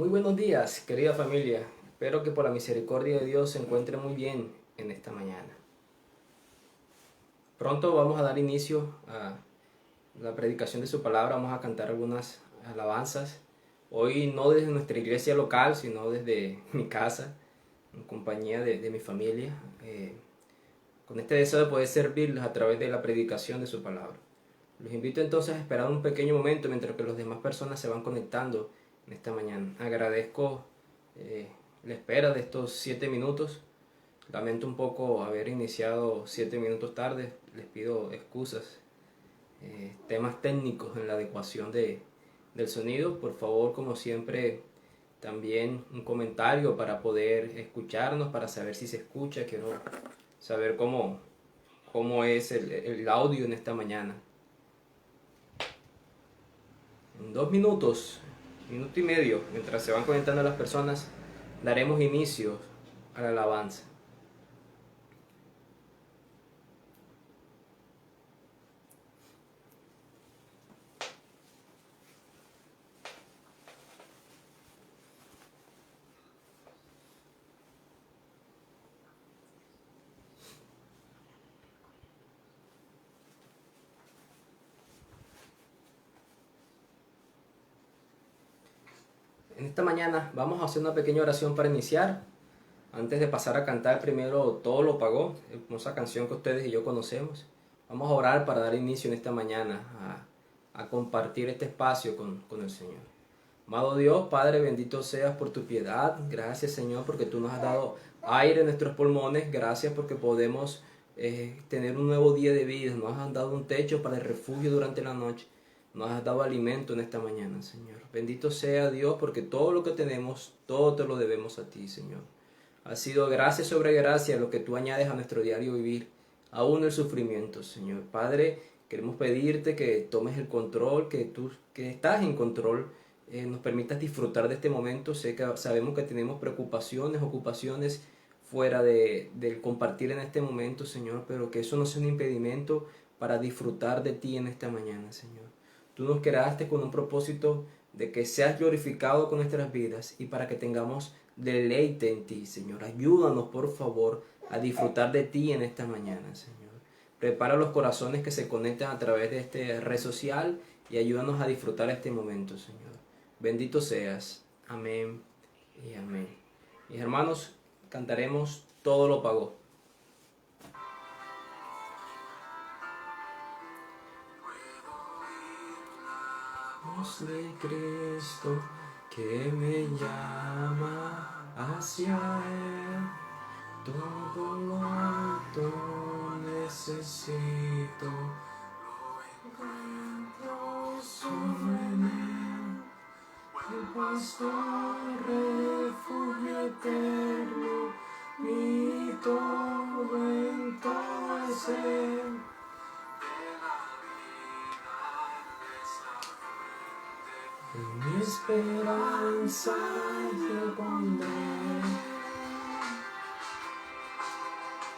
Muy buenos días, querida familia. Espero que por la misericordia de Dios se encuentre muy bien en esta mañana. Pronto vamos a dar inicio a la predicación de su palabra. Vamos a cantar algunas alabanzas. Hoy no desde nuestra iglesia local, sino desde mi casa, en compañía de mi familia, con este deseo de poder servirles a través de la predicación de su palabra. Los invito entonces a esperar un pequeño momento mientras que las demás personas se van conectando en esta mañana. Agradezco la espera de estos 7 minutos. Lamento un poco haber iniciado 7 minutos tarde. Les pido excusas. Temas técnicos en la adecuación del sonido. Por favor, como siempre, también un comentario para poder escucharnos, para saber si se escucha. Quiero saber cómo es el audio en esta mañana. En 2 minutos, minuto y medio, mientras se van conectando las personas, daremos inicio a la alabanza. En esta mañana vamos a hacer una pequeña oración para iniciar. Antes de pasar a cantar primero Todo lo pagó, hermosa canción que ustedes y yo conocemos. Vamos a orar para dar inicio en esta mañana a compartir este espacio con el Señor. Amado Dios, Padre, bendito seas por tu piedad. Gracias, Señor, porque tú nos has dado aire en nuestros pulmones. Gracias porque podemos tener un nuevo día de vida. Nos has dado un techo para el refugio durante la noche. Nos has dado alimento en esta mañana, Señor. Bendito sea Dios porque todo lo que tenemos, todo te lo debemos a ti, Señor. Ha sido gracia sobre gracia lo que tú añades a nuestro diario vivir, aún el sufrimiento, Señor. Padre, queremos pedirte que tomes el control, que tú que estás en control, nos permitas disfrutar de este momento. Sabemos que tenemos preocupaciones, ocupaciones fuera del compartir en este momento, Señor, pero que eso no sea un impedimento para disfrutar de ti en esta mañana, Señor. Tú nos creaste con un propósito de que seas glorificado con nuestras vidas y para que tengamos deleite en ti, Señor. Ayúdanos, por favor, a disfrutar de ti en esta mañana, Señor. Prepara los corazones que se conectan a través de esta red social y ayúdanos a disfrutar este momento, Señor. Bendito seas. Amén y amén. Mis hermanos, cantaremos Todo lo pagó. De Cristo que me llama hacia Él, todo lo alto necesito, lo encuentro solo en Él, el pastor, refugio eterno, mi todo en todo es Él. Mi esperanza yo pondré,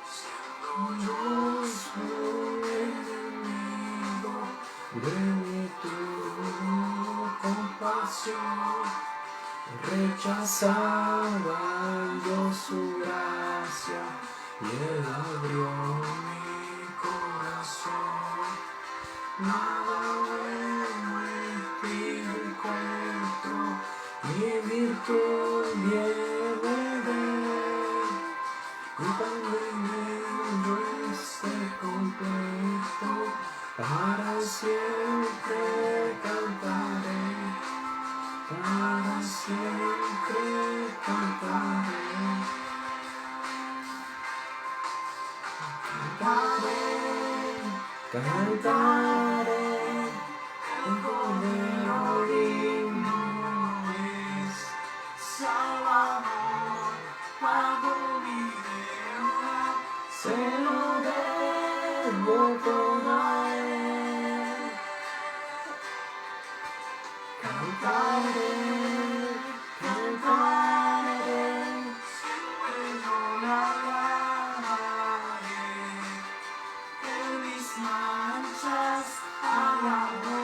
siendo su enemigo, de mi tu compasión, rechazaba yo su gracia y Él abrió mi corazón. Nada bueno en ti encuentro, mi virtud viene de Él, y también en yo esté completo, para siempre cantaré, para siempre cantaré, cantaré, el Cordero lindo es, Salvador, pagó mi deuda, se lo debo todo a Él. Cantaré, cantaré, siempre yo le alabaré, en mis manchas alabó,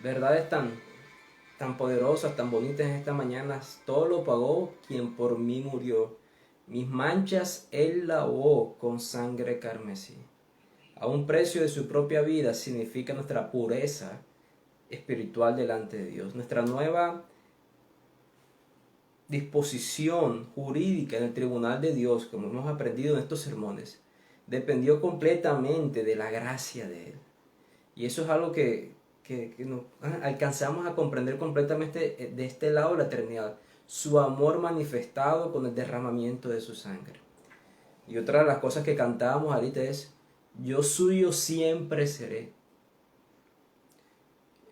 Verdades tan poderosas, tan bonitas en esta mañana. Todo lo pagó quien por mí murió. Mis manchas él lavó con sangre carmesí. A un precio de su propia vida significa nuestra pureza espiritual delante de Dios. Nuestra nueva disposición jurídica en el tribunal de Dios, como hemos aprendido en estos sermones, dependió completamente de la gracia de Él. Y eso es algo que no alcanzamos a comprender completamente de este lado de la eternidad. Su amor manifestado con el derramamiento de su sangre. Y otra de las cosas que cantábamos ahorita es: yo suyo siempre seré.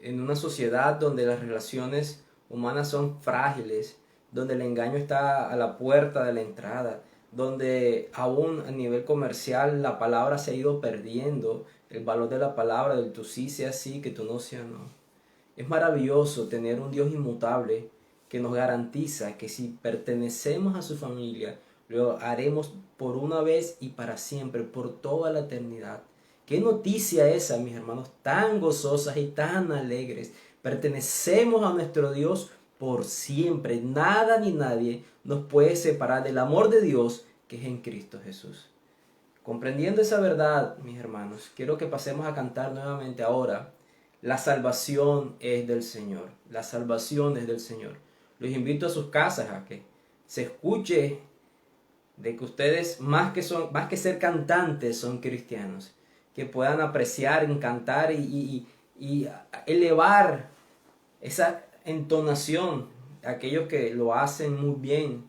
En una sociedad donde las relaciones humanas son frágiles, donde el engaño está a la puerta de la entrada, donde aún a nivel comercial la palabra se ha ido perdiendo, el valor de la palabra, del tú sí sea sí, que tú no sea no. Es maravilloso tener un Dios inmutable que nos garantiza que si pertenecemos a su familia, lo haremos por una vez y para siempre, por toda la eternidad. Qué noticia esa, mis hermanos, tan gozosas y tan alegres. Pertenecemos a nuestro Dios por siempre. Nada ni nadie nos puede separar del amor de Dios que es en Cristo Jesús. Comprendiendo esa verdad, mis hermanos, quiero que pasemos a cantar nuevamente ahora: la salvación es del Señor. La salvación es del Señor. Los invito a sus casas a que se escuche de que ustedes, más que ser cantantes, son cristianos. Que puedan apreciar, encantar y elevar esa entonación. Aquellos que lo hacen muy bien,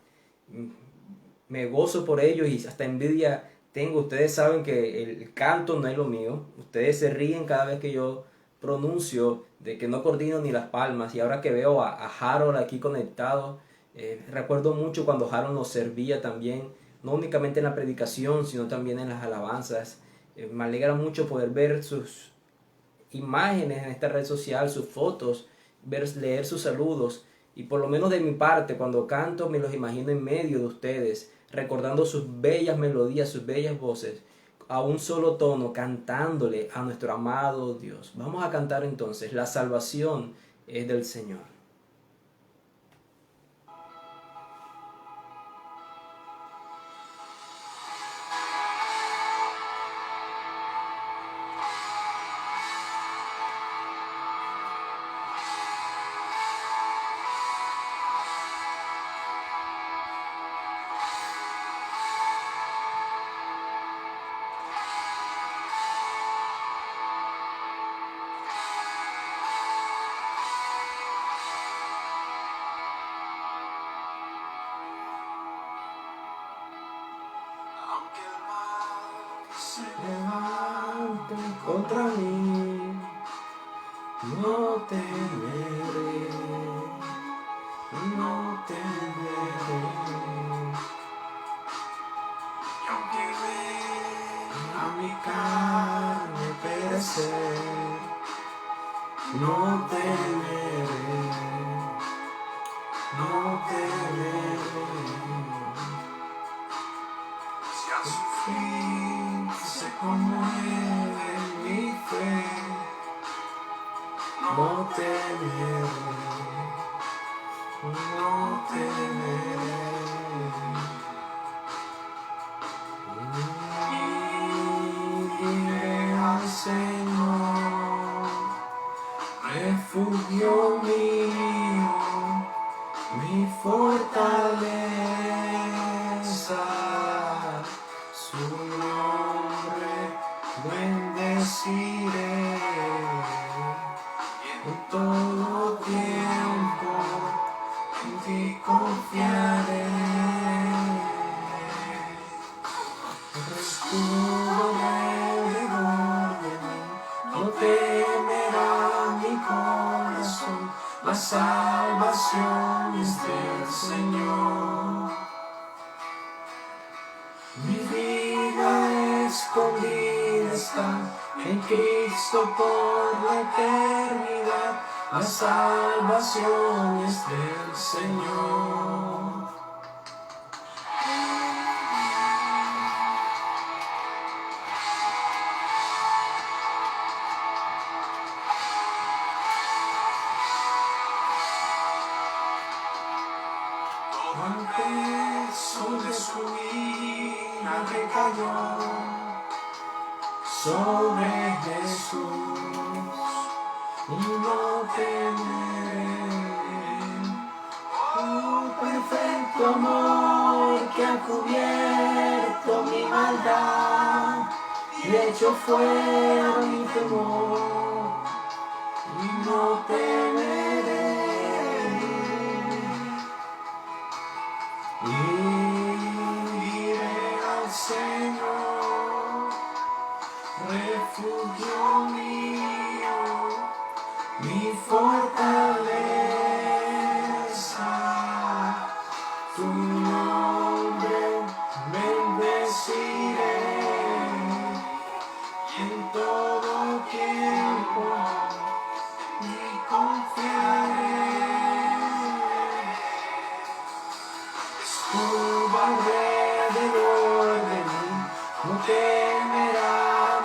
me gozo por ellos y hasta envidia tengo. Ustedes saben que el canto no es lo mío. Ustedes se ríen cada vez que yo pronuncio, de que no coordino ni las palmas. Y ahora que veo a Harold aquí conectado, recuerdo mucho cuando Harold nos servía también, no únicamente en la predicación, sino también en las alabanzas. Me alegra mucho poder ver sus imágenes en esta red social, sus fotos, leer sus saludos. Y por lo menos de mi parte, cuando canto, me los imagino en medio de ustedes, recordando sus bellas melodías, sus bellas voces, a un solo tono, cantándole a nuestro amado Dios. Vamos a cantar entonces: la salvación es del Señor. levanten contra mí, no temeré, no temeré. Y aunque vea a mi carne perecer, no temeré, no temeré. Si al sufrir se conmueve mi fe, no temeré, no temeré. Y diré al Señor, refugio mío, mi fortaleza, su nombre bendeciré, y en todo tiempo en ti confiaré. Escudo alrededor de mí, no temerá mi corazón, la salvación es del Señor. Mi vida escondida está en Cristo por la eternidad, la salvación es del Señor. El peso de su vida recayó sobre Jesús y no temeré. Oh, perfecto amor que ha cubierto mi maldad y hecho fuera mi temor y no temeré. Y diré al Señor, refugio mío, mi fortaleza, tu nombre bendeciré, y en todo tiempo y confiaré. Escudo alrededor de mí, no temerá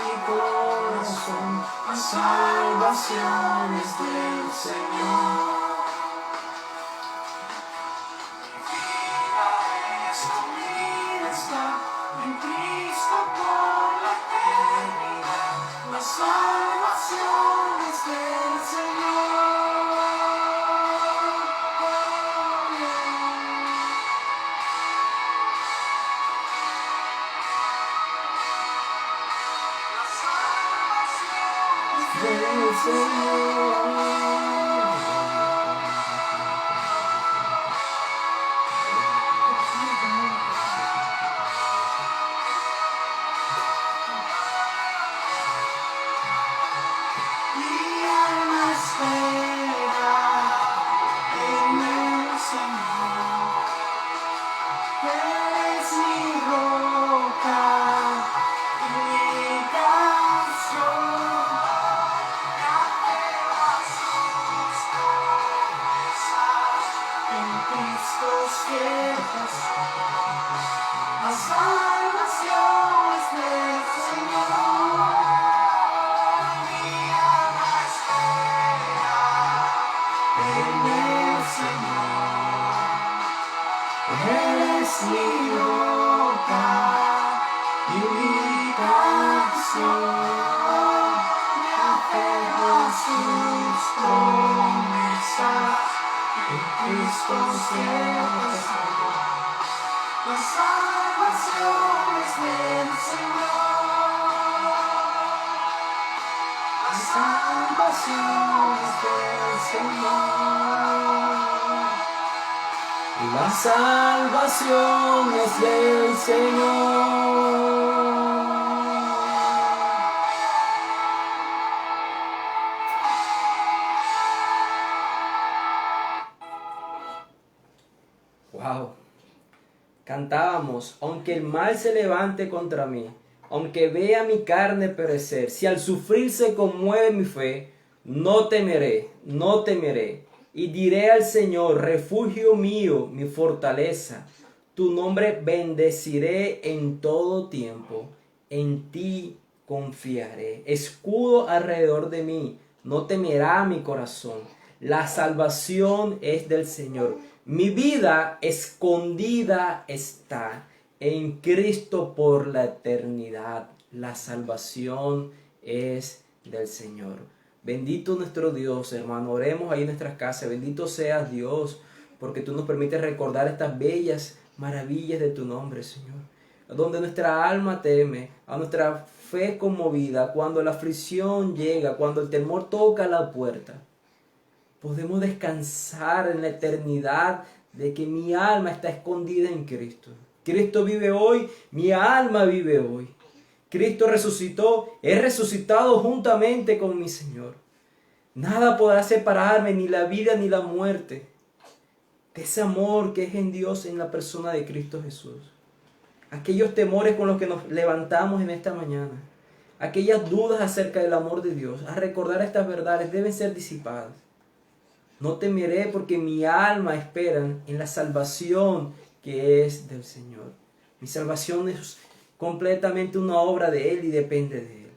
mi corazón, la salvación es del Señor. Mi vida escondida está en Cristo por la eternidad, la salvación es del Señor. Del Señor. Mi alma espera en el Señor. Eres mi roca y mi canción. Ciertas, la salvación es del Señor. Mi alma espera en el Señor. Eres mi roca y mi canción. Me aferro a sus promesas. En Cristo siempre estoy. La salvación es del Señor. La salvación es del Señor. La salvación es del Señor. Wow. Cantábamos, aunque el mal se levante contra mí, aunque vea mi carne perecer, si al sufrir se conmueve mi fe, no temeré, no temeré. Y diré al Señor, refugio mío, mi fortaleza. Tu nombre bendeciré en todo tiempo. En ti confiaré. Escudo alrededor de mí, no temerá mi corazón. La salvación es del Señor. Mi vida escondida está en Cristo por la eternidad. La salvación es del Señor. Bendito nuestro Dios, hermano. Oremos ahí en nuestras casas. Bendito seas Dios, porque tú nos permites recordar estas bellas maravillas de tu nombre, Señor. Donde nuestra alma teme, a nuestra fe conmovida, cuando la aflicción llega, cuando el temor toca la puerta. Podemos descansar en la eternidad de que mi alma está escondida en Cristo. Cristo vive hoy, mi alma vive hoy. Cristo resucitó, he resucitado juntamente con mi Señor. Nada podrá separarme, ni la vida ni la muerte, de ese amor que es en Dios, en la persona de Cristo Jesús. Aquellos temores con los que nos levantamos en esta mañana, aquellas dudas acerca del amor de Dios, a recordar estas verdades deben ser disipadas. No temeré porque mi alma espera en la salvación que es del Señor. Mi salvación es completamente una obra de Él y depende de Él.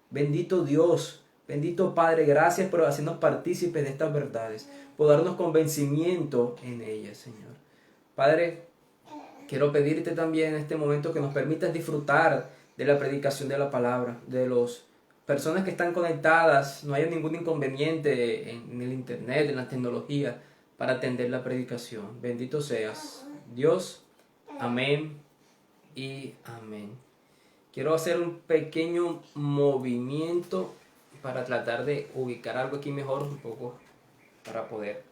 Bendito Dios, bendito Padre, gracias por hacernos partícipes de estas verdades, por darnos convencimiento en ellas, Señor. Padre, quiero pedirte también en este momento que nos permitas disfrutar de la predicación de la palabra, de las personas que están conectadas, no haya ningún inconveniente en el internet, en la tecnología, para atender la predicación. Bendito seas, Dios. Amén y amén. Quiero hacer un pequeño movimiento para tratar de ubicar algo aquí mejor, un poco, para poder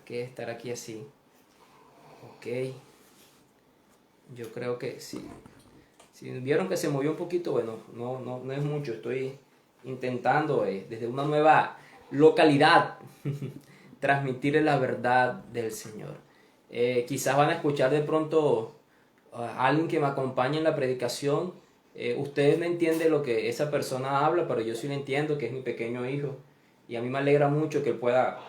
estar aquí así. Ok. Yo creo que sí. Si vieron que se movió un poquito, bueno, no es mucho. Estoy intentando desde una nueva localidad transmitirles la verdad del Señor. Quizás van a escuchar de pronto a alguien que me acompañe en la predicación. Ustedes no entienden lo que esa persona habla, pero yo sí lo entiendo, que es mi pequeño hijo. Y a mí me alegra mucho que él pueda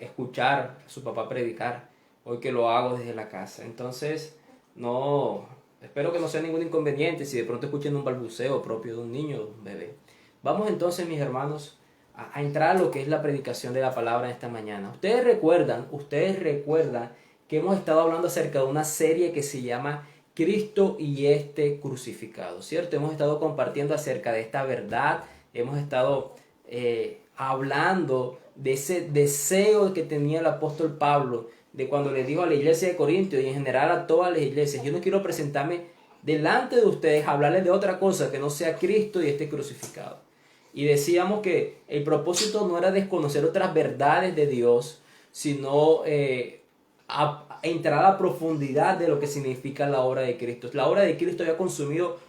escuchar a su papá predicar, hoy que lo hago desde la casa. Entonces, espero que no sea ningún inconveniente si de pronto escuchen un balbuceo propio de un niño o de un bebé. Vamos entonces, mis hermanos, a entrar a lo que es la predicación de la palabra esta mañana. Ustedes recuerdan que hemos estado hablando acerca de una serie que se llama Cristo y este crucificado, ¿cierto? Hemos estado compartiendo acerca de esta verdad, hemos estado hablando de ese deseo que tenía el apóstol Pablo, de cuando le dijo a la iglesia de Corinto y en general a todas las iglesias: yo no quiero presentarme delante de ustedes a hablarles de otra cosa que no sea Cristo y este crucificado. Y decíamos que el propósito no era desconocer otras verdades de Dios, sino entrar a la profundidad de lo que significa la obra de Cristo. La obra de Cristo había consumido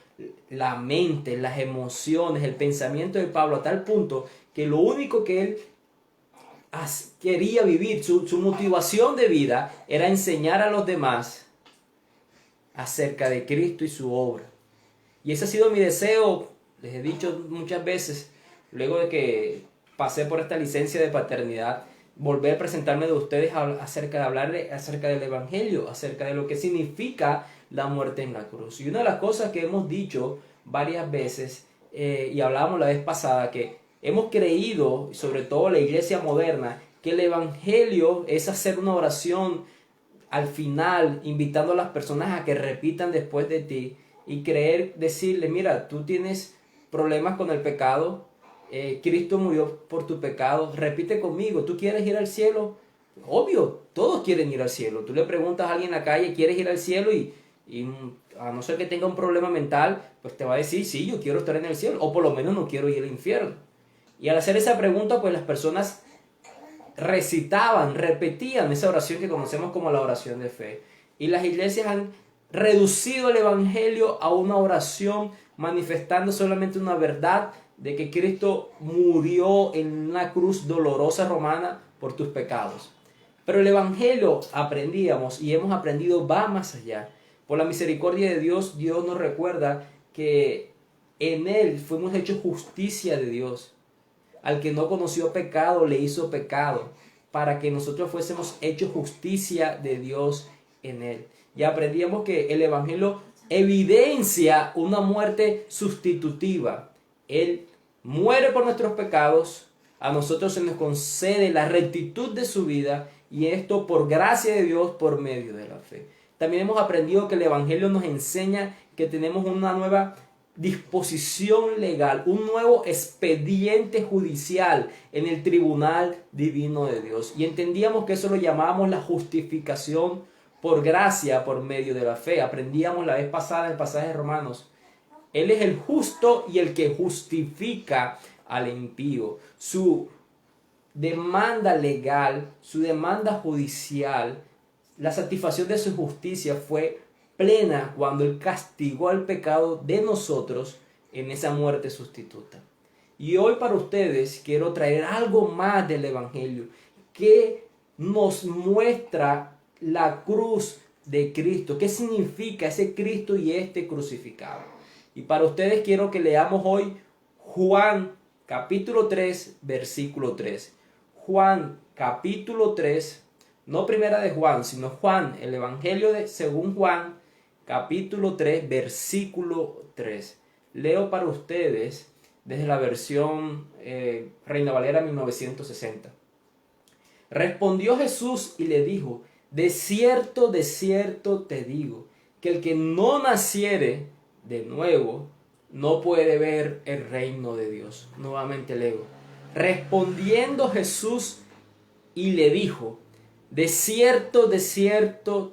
la mente, las emociones, el pensamiento de Pablo, a tal punto que lo único que él quería vivir, su motivación de vida, era enseñar a los demás acerca de Cristo y su obra. Y ese ha sido mi deseo, les he dicho muchas veces, luego de que pasé por esta licencia de paternidad, volver a presentarme de ustedes acerca de hablarle acerca del Evangelio, acerca de lo que significa la muerte en la cruz. Y una de las cosas que hemos dicho varias veces, y hablábamos la vez pasada, que hemos creído, sobre todo la iglesia moderna, que el Evangelio es hacer una oración al final, invitando a las personas a que repitan después de ti y decirle: mira, tú tienes problemas con el pecado, Cristo murió por tu pecado, repite conmigo, ¿tú quieres ir al cielo? Obvio, todos quieren ir al cielo. Tú le preguntas a alguien en la calle: ¿quieres ir al cielo? Y a no ser que tenga un problema mental, pues te va a decir: sí, yo quiero estar en el cielo, o por lo menos no quiero ir al infierno. Y al hacer esa pregunta, pues las personas repetían esa oración que conocemos como la oración de fe. Y las iglesias han reducido el Evangelio a una oración manifestando solamente una verdad de que Cristo murió en una cruz dolorosa romana por tus pecados. Pero el Evangelio, aprendíamos y hemos aprendido, va más allá. Por la misericordia de Dios, Dios nos recuerda que en Él fuimos hechos justicia de Dios. Al que no conoció pecado, le hizo pecado, para que nosotros fuésemos hechos justicia de Dios en Él. Y aprendíamos que el Evangelio evidencia una muerte sustitutiva. Él muere por nuestros pecados, a nosotros se nos concede la rectitud de su vida, y esto por gracia de Dios por medio de la fe. También hemos aprendido que el Evangelio nos enseña que tenemos una nueva disposición legal, un nuevo expediente judicial en el tribunal divino de Dios. Y entendíamos que eso lo llamábamos la justificación por gracia por medio de la fe. Aprendíamos la vez pasada en el pasaje de Romanos. Él es el justo y el que justifica al impío. Su demanda legal, su demanda judicial, la satisfacción de su justicia fue plena cuando Él castigó el pecado de nosotros en esa muerte sustituta. Y hoy para ustedes quiero traer algo más del Evangelio que nos muestra la cruz de Cristo. ¿Qué significa ese Cristo y este crucificado? Y para ustedes quiero que leamos hoy Juan capítulo 3, versículo 3. Juan capítulo 3, no primera de Juan, sino Juan, el Evangelio según Juan, capítulo 3, versículo 3. Leo para ustedes desde la versión Reina Valera 1960. Respondió Jesús y le dijo: de cierto te digo, que el que no naciere de nuevo no puede ver el reino de Dios. Nuevamente leo. Respondiendo Jesús y le dijo: de cierto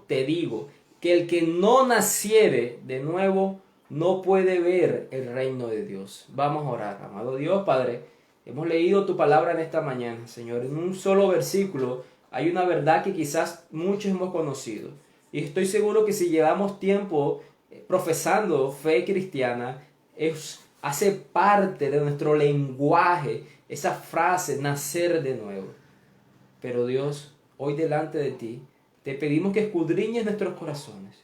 te digo, que el que no naciere de nuevo no puede ver el reino de Dios. Vamos a orar. Amado Dios, Padre, hemos leído tu palabra en esta mañana, Señor. En un solo versículo hay una verdad que quizás muchos hemos conocido. Y estoy seguro que si llevamos tiempo profesando fe cristiana, hace parte de nuestro lenguaje esa frase, nacer de nuevo. Pero Dios, hoy delante de ti, te pedimos que escudriñes nuestros corazones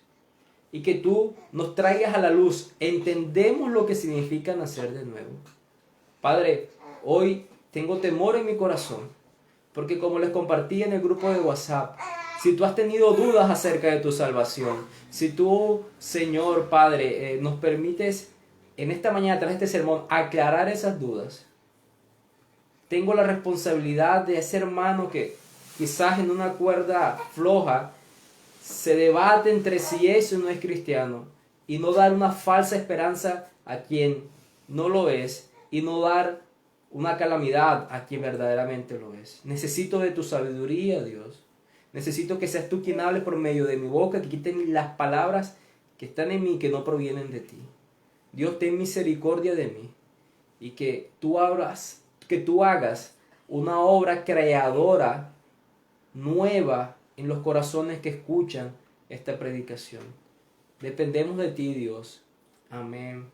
y que tú nos traigas a la luz. Entendemos lo que significa nacer de nuevo. Padre, hoy tengo temor en mi corazón, porque como les compartí en el grupo de WhatsApp, si tú has tenido dudas acerca de tu salvación, si tú, Señor Padre, nos permites en esta mañana, a través de este sermón, aclarar esas dudas, tengo la responsabilidad de ese hermano que quizás en una cuerda floja se debate entre si es o no es cristiano, y no dar una falsa esperanza a quien no lo es, y no dar una calamidad a quien verdaderamente lo es. Necesito de tu sabiduría, Dios. Necesito que seas tú quien hables por medio de mi boca, que quiten las palabras que están en mí, que no provienen de ti. Dios, ten misericordia de mí, y que tú hagas una obra creadora nueva en los corazones que escuchan esta predicación. Dependemos de ti, Dios. Amén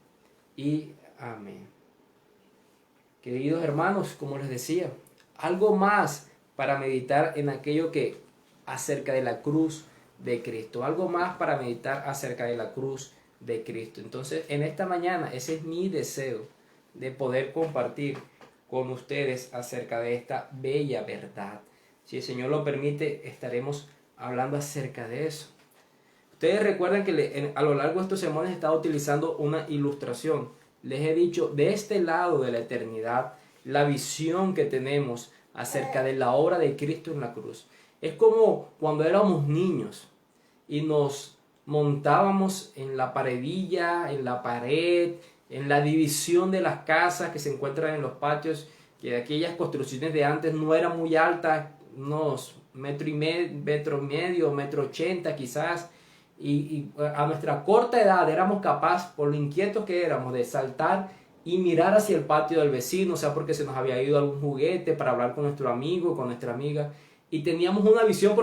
y amén. Queridos hermanos, como les decía, algo más para meditar en aquello que acerca de la cruz de Cristo. Algo más para meditar acerca de la cruz de Cristo. Entonces, en esta mañana, ese es mi deseo, de poder compartir con ustedes acerca de esta bella verdad. Si el Señor lo permite, estaremos hablando acerca de eso. Ustedes recuerdan que a lo largo de estos sermones he estado utilizando una ilustración. Les he dicho, de este lado de la eternidad, la visión que tenemos acerca de la obra de Cristo en la cruz. Es como cuando éramos niños y nos montábamos en la paredilla, en la pared, en la división de las casas que se encuentran en los patios, que aquellas construcciones de antes no eran muy altas, unos metro y medio, 1,80 m quizás, y a nuestra corta edad éramos capaces, por lo inquietos que éramos, de saltar y mirar hacia el patio del vecino, o sea, porque se nos había ido algún juguete, para hablar con nuestro amigo, con nuestra amiga, y teníamos una visión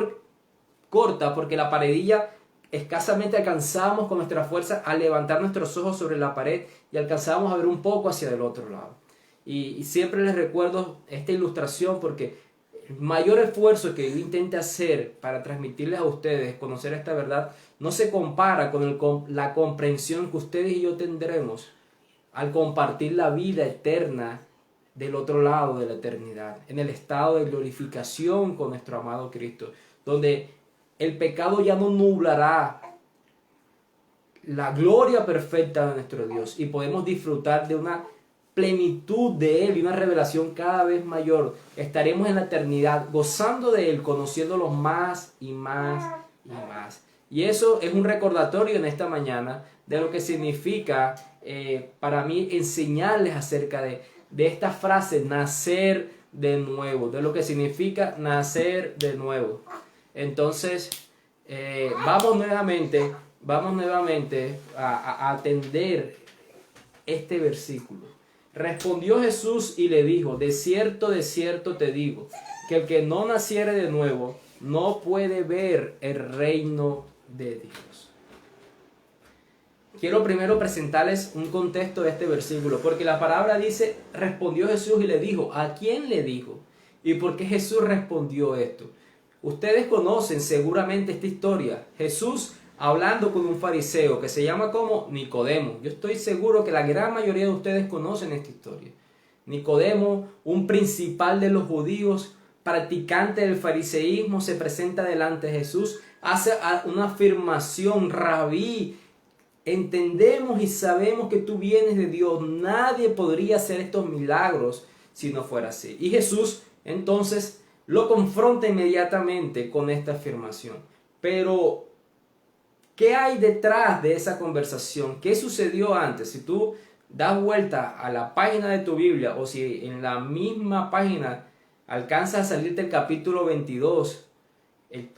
corta, porque la paredilla escasamente alcanzábamos con nuestra fuerza a levantar nuestros ojos sobre la pared y alcanzábamos a ver un poco hacia el otro lado. Y siempre les recuerdo esta ilustración porque el mayor esfuerzo que yo intente hacer para transmitirles a ustedes, conocer esta verdad, no se compara con la comprensión que ustedes y yo tendremos al compartir la vida eterna del otro lado de la eternidad, en el estado de glorificación con nuestro amado Cristo, donde el pecado ya no nublará la gloria perfecta de nuestro Dios y podemos disfrutar de una plenitud de Él y una revelación cada vez mayor. Estaremos en la eternidad gozando de Él, conociéndolo más y más y más. Y eso es un recordatorio en esta mañana de lo que significa para mí enseñarles acerca de esta frase, nacer de nuevo, de lo que significa nacer de nuevo. Entonces, vamos nuevamente a atender este versículo. Respondió Jesús y le dijo, de cierto te digo, que el que no naciere de nuevo no puede ver el reino de Dios. Quiero primero presentarles un contexto de este versículo, porque la palabra dice, respondió Jesús y le dijo. ¿A quién le dijo? ¿Y por qué Jesús respondió esto? Ustedes conocen seguramente esta historia. Jesús hablando con un fariseo que se llama como Nicodemo. Yo estoy seguro que la gran mayoría de ustedes conocen esta historia. Nicodemo, un principal de los judíos, practicante del fariseísmo, se presenta delante de Jesús, hace una afirmación, Rabí, entendemos y sabemos que tú vienes de Dios, nadie podría hacer estos milagros si no fuera así. Y Jesús entonces lo confronta inmediatamente con esta afirmación. Pero ¿qué hay detrás de esa conversación? ¿Qué sucedió antes? Si tú das vuelta a la página de tu Biblia o si en la misma página alcanzas a salirte el capítulo 22, el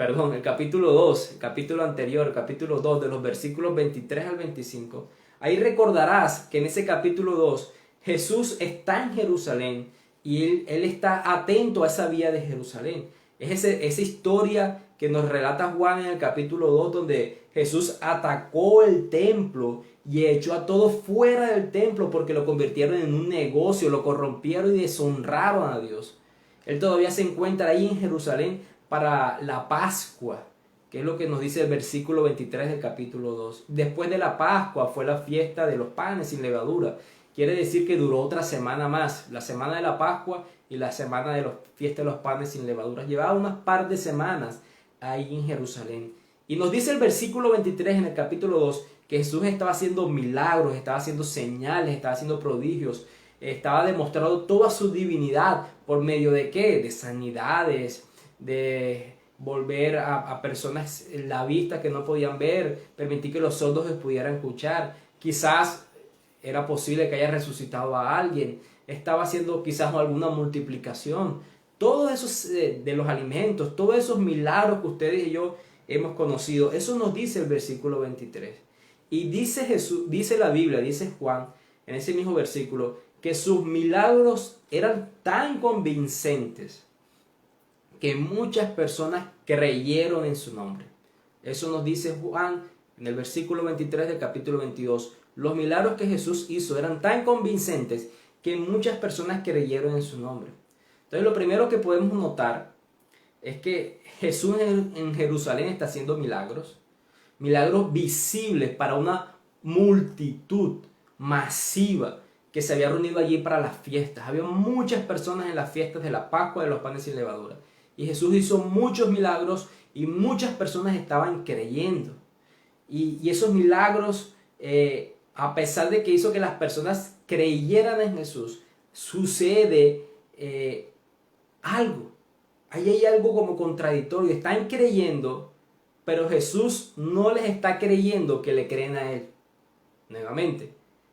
capítulo 2, el capítulo anterior, el capítulo 2 de los versículos 23 al 25, ahí recordarás que en ese capítulo 2 Jesús está en Jerusalén y él está atento a esa vía de Jerusalén. Es esa historia que nos relata Juan en el capítulo 2, donde Jesús atacó el templo y echó a todos fuera del templo porque lo convirtieron en un negocio, lo corrompieron y deshonraron a Dios. Él todavía se encuentra ahí en Jerusalén para la Pascua, que es lo que nos dice el versículo 23 del capítulo 2. Después de la Pascua fue la fiesta de los panes sin levadura. Quiere decir que duró otra semana más, la semana de la Pascua y la semana de la fiesta de los panes sin levadura. Llevaba unas par de semanas ahí en Jerusalén. Y nos dice el versículo 23 en el capítulo 2 que Jesús estaba haciendo milagros, estaba haciendo señales, estaba haciendo prodigios, estaba demostrando toda su divinidad por medio de ¿qué? De sanidades, de volver a personas la vista que no podían ver, permitir que los sordos pudieran escuchar. Quizás era posible que haya resucitado a alguien, estaba haciendo quizás alguna multiplicación. Todos esos de los alimentos, todos esos milagros que ustedes y yo hemos conocido, eso nos dice el versículo 23. Y dice Jesús, dice la Biblia, dice Juan, en ese mismo versículo, que sus milagros eran tan convincentes que muchas personas creyeron en su nombre. Eso nos dice Juan en el versículo 23 del capítulo 22. Los milagros que Jesús hizo eran tan convincentes que muchas personas creyeron en su nombre. Entonces lo primero que podemos notar es que Jesús en Jerusalén está haciendo milagros visibles para una multitud masiva que se había reunido allí para las fiestas. Había muchas personas en las fiestas de la Pascua de los panes sin levadura. Y Jesús hizo muchos milagros y muchas personas estaban creyendo. Y esos milagros, a pesar de que hizo que las personas creyeran en Jesús, sucede algo. Ahí hay algo como contradictorio. Están creyendo, pero Jesús no les está creyendo que le creen a Él. Nuevamente,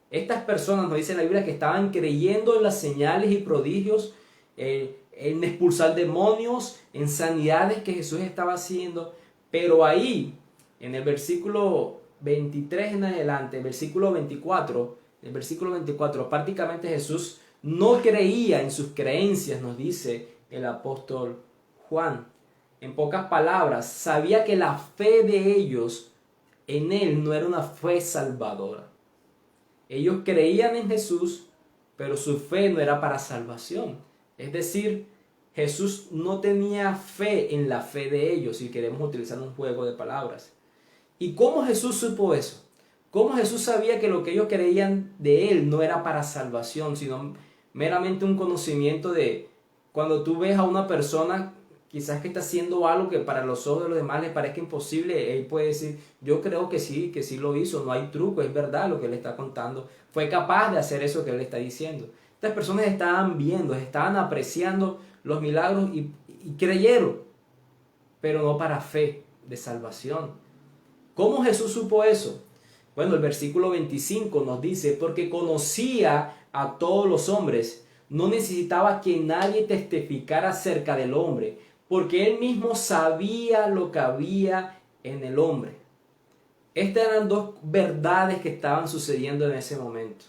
estas personas, nos dice la Biblia, que estaban creyendo en las señales y prodigios, en expulsar demonios, en sanidades que Jesús estaba haciendo. Pero ahí, en el versículo 23 en adelante, el versículo 24, prácticamente Jesús no creía en sus creencias, nos dice el apóstol Juan. En pocas palabras, sabía que la fe de ellos en Él no era una fe salvadora. Ellos creían en Jesús, pero su fe no era para salvación. Es decir, Jesús no tenía fe en la fe de ellos, si queremos utilizar un juego de palabras. ¿Y cómo Jesús supo eso? ¿Cómo Jesús sabía que lo que ellos creían de Él no era para salvación, sino meramente un conocimiento de cuando tú ves a una persona quizás que está haciendo algo que para los ojos de los demás les parezca imposible? Él puede decir, yo creo que sí lo hizo, no hay truco, es verdad lo que Él está contando, fue capaz de hacer eso que Él está diciendo. Estas personas estaban viendo, estaban apreciando los milagros y creyeron, pero no para fe de salvación. ¿Cómo Jesús supo eso? Bueno, el versículo 25 nos dice, porque conocía a todos los hombres, no necesitaba que nadie testificara acerca del hombre, porque él mismo sabía lo que había en el hombre. Estas eran dos verdades que estaban sucediendo en ese momento.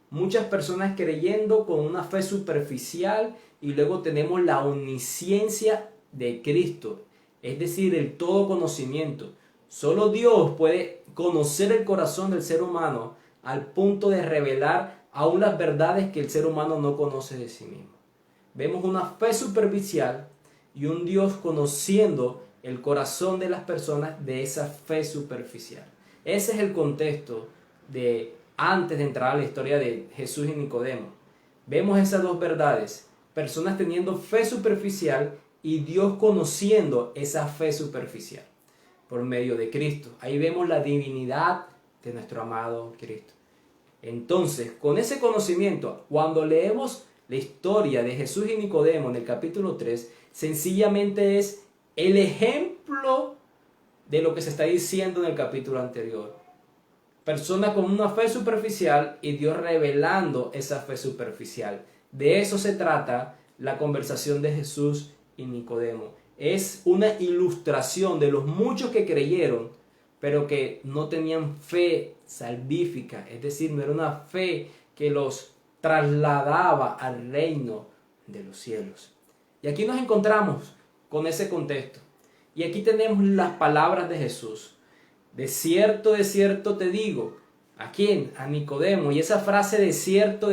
Muchas personas creyendo con una fe superficial y luego tenemos la omnisciencia de Cristo, es decir, el todo conocimiento. Solo Dios puede conocer el corazón del ser humano al punto de revelar aún las verdades que el ser humano no conoce de sí mismo. Vemos una fe superficial y un Dios conociendo el corazón de las personas de esa fe superficial. Ese es el contexto de antes de entrar a la historia de Jesús y Nicodemo. Vemos esas dos verdades, personas teniendo fe superficial y Dios conociendo esa fe superficial por medio de Cristo. Ahí vemos la divinidad de nuestro amado Cristo. Entonces, con ese conocimiento, cuando leemos la historia de Jesús y Nicodemo en el capítulo 3, sencillamente es el ejemplo de lo que se está diciendo en el capítulo anterior. Personas con una fe superficial y Dios revelando esa fe superficial. De eso se trata la conversación de Jesús y Nicodemo. Es una ilustración de los muchos que creyeron, pero que no tenían fe salvífica. Es decir, no era una fe que los trasladaba al reino de los cielos. Y aquí nos encontramos con ese contexto. Y aquí tenemos las palabras de Jesús. De cierto te digo. ¿A quién? A Nicodemo. Y esa frase de cierto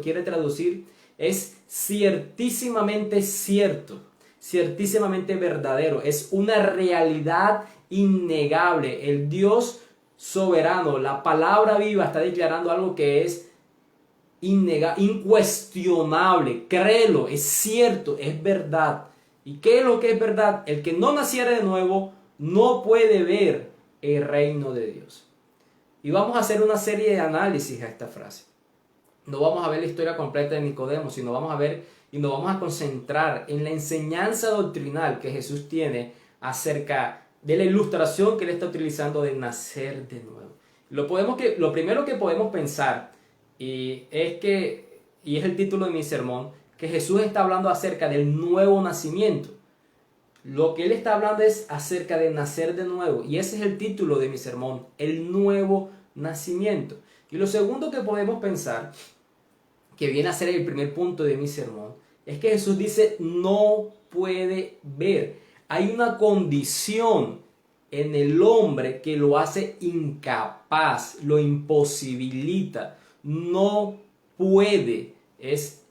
quiere traducir es ciertísimamente cierto, ciertísimamente verdadero. Es una realidad innegable. El Dios soberano, la palabra viva, está declarando algo que es incuestionable. Créelo, es cierto, es verdad. ¿Y qué es lo que es verdad? El que no naciera de nuevo no puede ver el reino de Dios. Y vamos a hacer una serie de análisis a esta frase. No vamos a ver la historia completa de Nicodemo, sino vamos a ver y nos vamos a concentrar en la enseñanza doctrinal que Jesús tiene acerca de la ilustración que él está utilizando de nacer de nuevo. Lo primero que podemos pensar y es el título de mi sermón, que Jesús está hablando acerca del nuevo nacimiento. Lo que él está hablando es acerca de nacer de nuevo. Y ese es el título de mi sermón, el nuevo nacimiento. Y lo segundo que podemos pensar, que viene a ser el primer punto de mi sermón, es que Jesús dice no puede ver. Hay una condición en el hombre que lo hace incapaz, lo imposibilita. No puede, es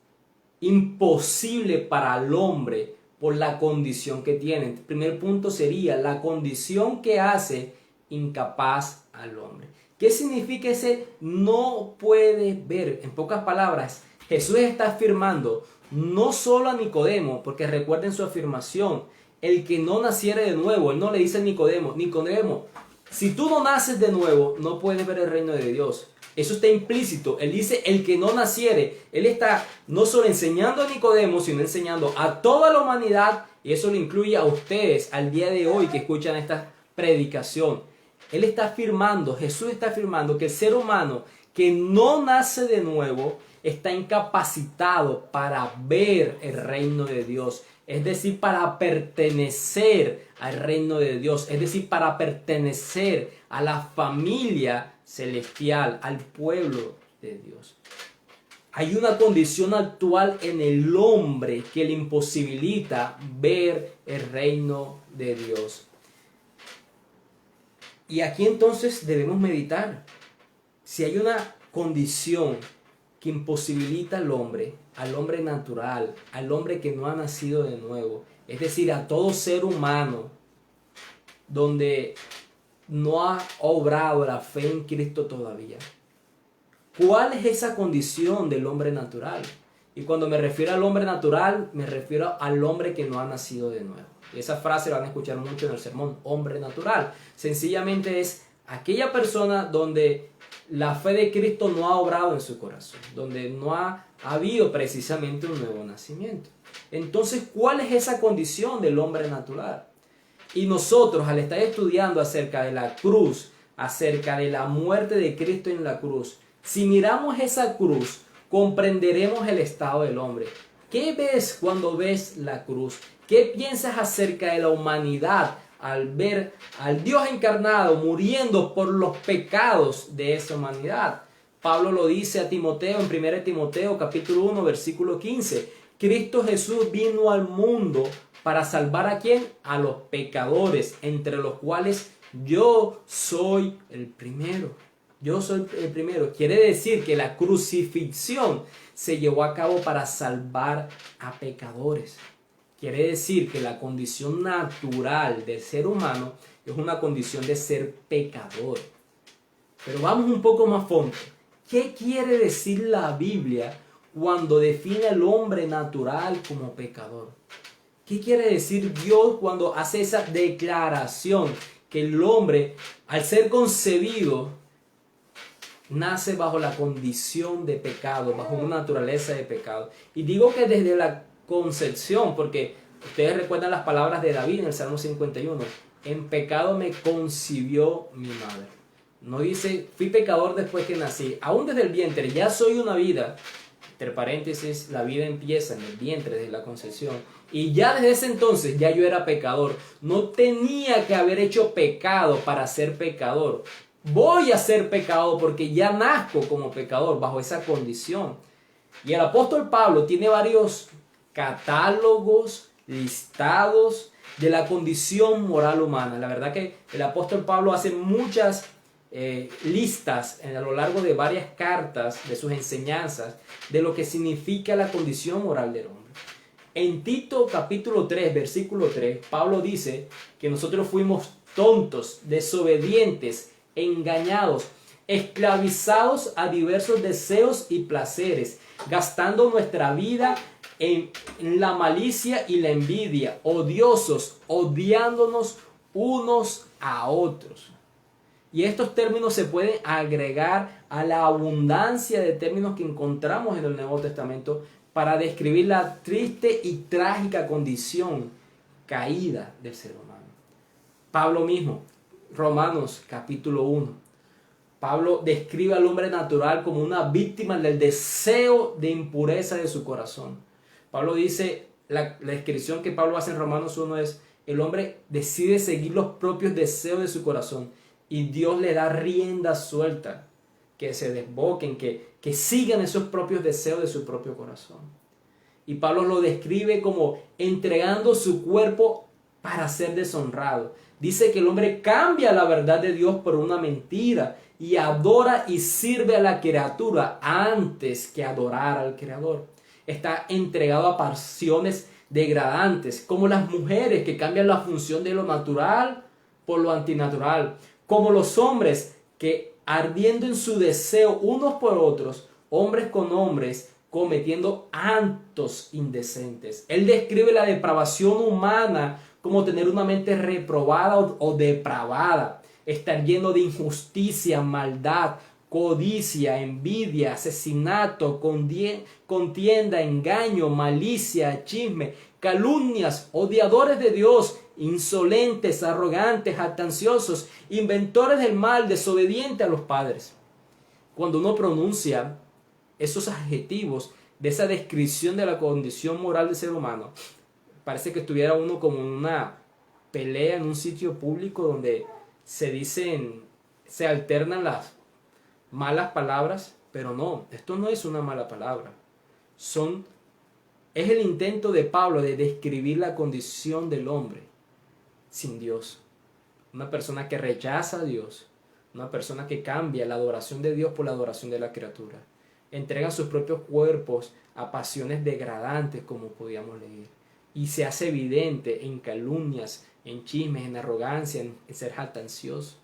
imposible para el hombre por la condición que tiene. El primer punto sería la condición que hace incapaz al hombre. ¿Qué significa ese no puede ver? En pocas palabras, Jesús está afirmando no solo a Nicodemo, porque recuerden su afirmación, el que no naciere de nuevo. Él no le dice a Nicodemo, Nicodemo, si tú no naces de nuevo, no puedes ver el reino de Dios. Eso está implícito. Él dice el que no naciere. Él está no solo enseñando a Nicodemo, sino enseñando a toda la humanidad. Y eso lo incluye a ustedes al día de hoy que escuchan esta predicación. Él está afirmando, Jesús está afirmando que el ser humano que no nace de nuevo está incapacitado para ver el reino de Dios. Es decir, para pertenecer al reino de Dios. Es decir, para pertenecer a la familia celestial, al pueblo de Dios. Hay una condición actual en el hombre que le imposibilita ver el reino de Dios. Y aquí entonces debemos meditar. Si hay una condición que imposibilita al hombre natural, al hombre que no ha nacido de nuevo, es decir, a todo ser humano, donde no ha obrado la fe en Cristo todavía. ¿Cuál es esa condición del hombre natural? Y cuando me refiero al hombre natural, me refiero al hombre que no ha nacido de nuevo. Y esa frase la van a escuchar mucho en el sermón, hombre natural. Sencillamente es aquella persona donde la fe de Cristo no ha obrado en su corazón, donde no ha habido precisamente un nuevo nacimiento. Entonces, ¿cuál es esa condición del hombre natural? Y nosotros, al estar estudiando acerca de la cruz, acerca de la muerte de Cristo en la cruz, si miramos esa cruz, comprenderemos el estado del hombre. ¿Qué ves cuando ves la cruz? ¿Qué piensas acerca de la humanidad al ver al Dios encarnado muriendo por los pecados de esa humanidad? Pablo lo dice a Timoteo en 1 Timoteo capítulo 1 versículo 15. Cristo Jesús vino al mundo para salvar ¿a quién? A los pecadores, entre los cuales yo soy el primero. Yo soy el primero. Quiere decir que la crucifixión se llevó a cabo para salvar a pecadores. Quiere decir que la condición natural del ser humano es una condición de ser pecador. Pero vamos un poco más a fondo. ¿Qué quiere decir la Biblia cuando define al hombre natural como pecador? ¿Qué quiere decir Dios cuando hace esa declaración que el hombre, al ser concebido, nace bajo la condición de pecado, bajo una naturaleza de pecado? Y digo que desde la concepción, porque ustedes recuerdan las palabras de David en el Salmo 51, en pecado me concibió mi madre. No dice, fui pecador después que nací, aún desde el vientre, ya soy una vida. Entre paréntesis, la vida empieza en el vientre, desde la concepción. Y ya desde ese entonces ya yo era pecador. No tenía que haber hecho pecado para ser pecador. Voy a ser pecador porque ya nazco como pecador bajo esa condición. Y el apóstol Pablo tiene varios catálogos, listados de la condición moral humana. La verdad que el apóstol Pablo hace muchas listas a lo largo de varias cartas de sus enseñanzas de lo que significa la condición moral del hombre. En Tito capítulo 3, versículo 3, Pablo dice que nosotros fuimos tontos, desobedientes, engañados, esclavizados a diversos deseos y placeres, gastando nuestra vida en la malicia y la envidia, odiosos, odiándonos unos a otros. Y estos términos se pueden agregar a la abundancia de términos que encontramos en el Nuevo Testamento para describir la triste y trágica condición caída del ser humano. Pablo mismo, Romanos capítulo 1. Pablo describe al hombre natural como una víctima del deseo de impureza de su corazón. Pablo dice, la descripción que Pablo hace en Romanos 1 es, el hombre decide seguir los propios deseos de su corazón y Dios le da rienda suelta, que se desboquen, que sigan esos propios deseos de su propio corazón. Y Pablo lo describe como entregando su cuerpo para ser deshonrado. Dice que el hombre cambia la verdad de Dios por una mentira y adora y sirve a la criatura antes que adorar al Creador. Está entregado a pasiones degradantes, como las mujeres que cambian la función de lo natural por lo antinatural, como los hombres que ardiendo en su deseo unos por otros, hombres con hombres, cometiendo actos indecentes. Él describe la depravación humana como tener una mente reprobada o depravada, estar lleno de injusticia, maldad, codicia, envidia, asesinato, contienda, engaño, malicia, chisme, calumnias, odiadores de Dios, insolentes, arrogantes, jactanciosos, inventores del mal, desobedientes a los padres. Cuando uno pronuncia esos adjetivos de esa descripción de la condición moral del ser humano, parece que estuviera uno como en una pelea en un sitio público donde se alternan las malas palabras, pero no, esto no es una mala palabra. Es el intento de Pablo de describir la condición del hombre sin Dios. Una persona que rechaza a Dios, una persona que cambia la adoración de Dios por la adoración de la criatura. entregan sus propios cuerpos a pasiones degradantes, como podíamos leer. Y se hace evidente en calumnias, en chismes, en arrogancia, en ser jactancioso.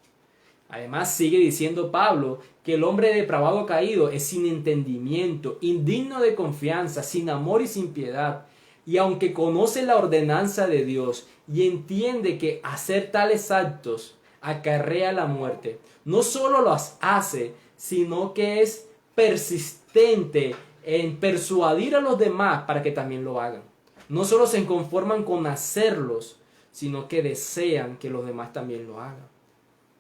Además sigue diciendo Pablo que el hombre depravado caído es sin entendimiento, indigno de confianza, sin amor y sin piedad. Y aunque conoce la ordenanza de Dios y entiende que hacer tales actos acarrea la muerte, no solo los hace, sino que es persistente en persuadir a los demás para que también lo hagan. No solo se conforman con hacerlos, sino que desean que los demás también lo hagan.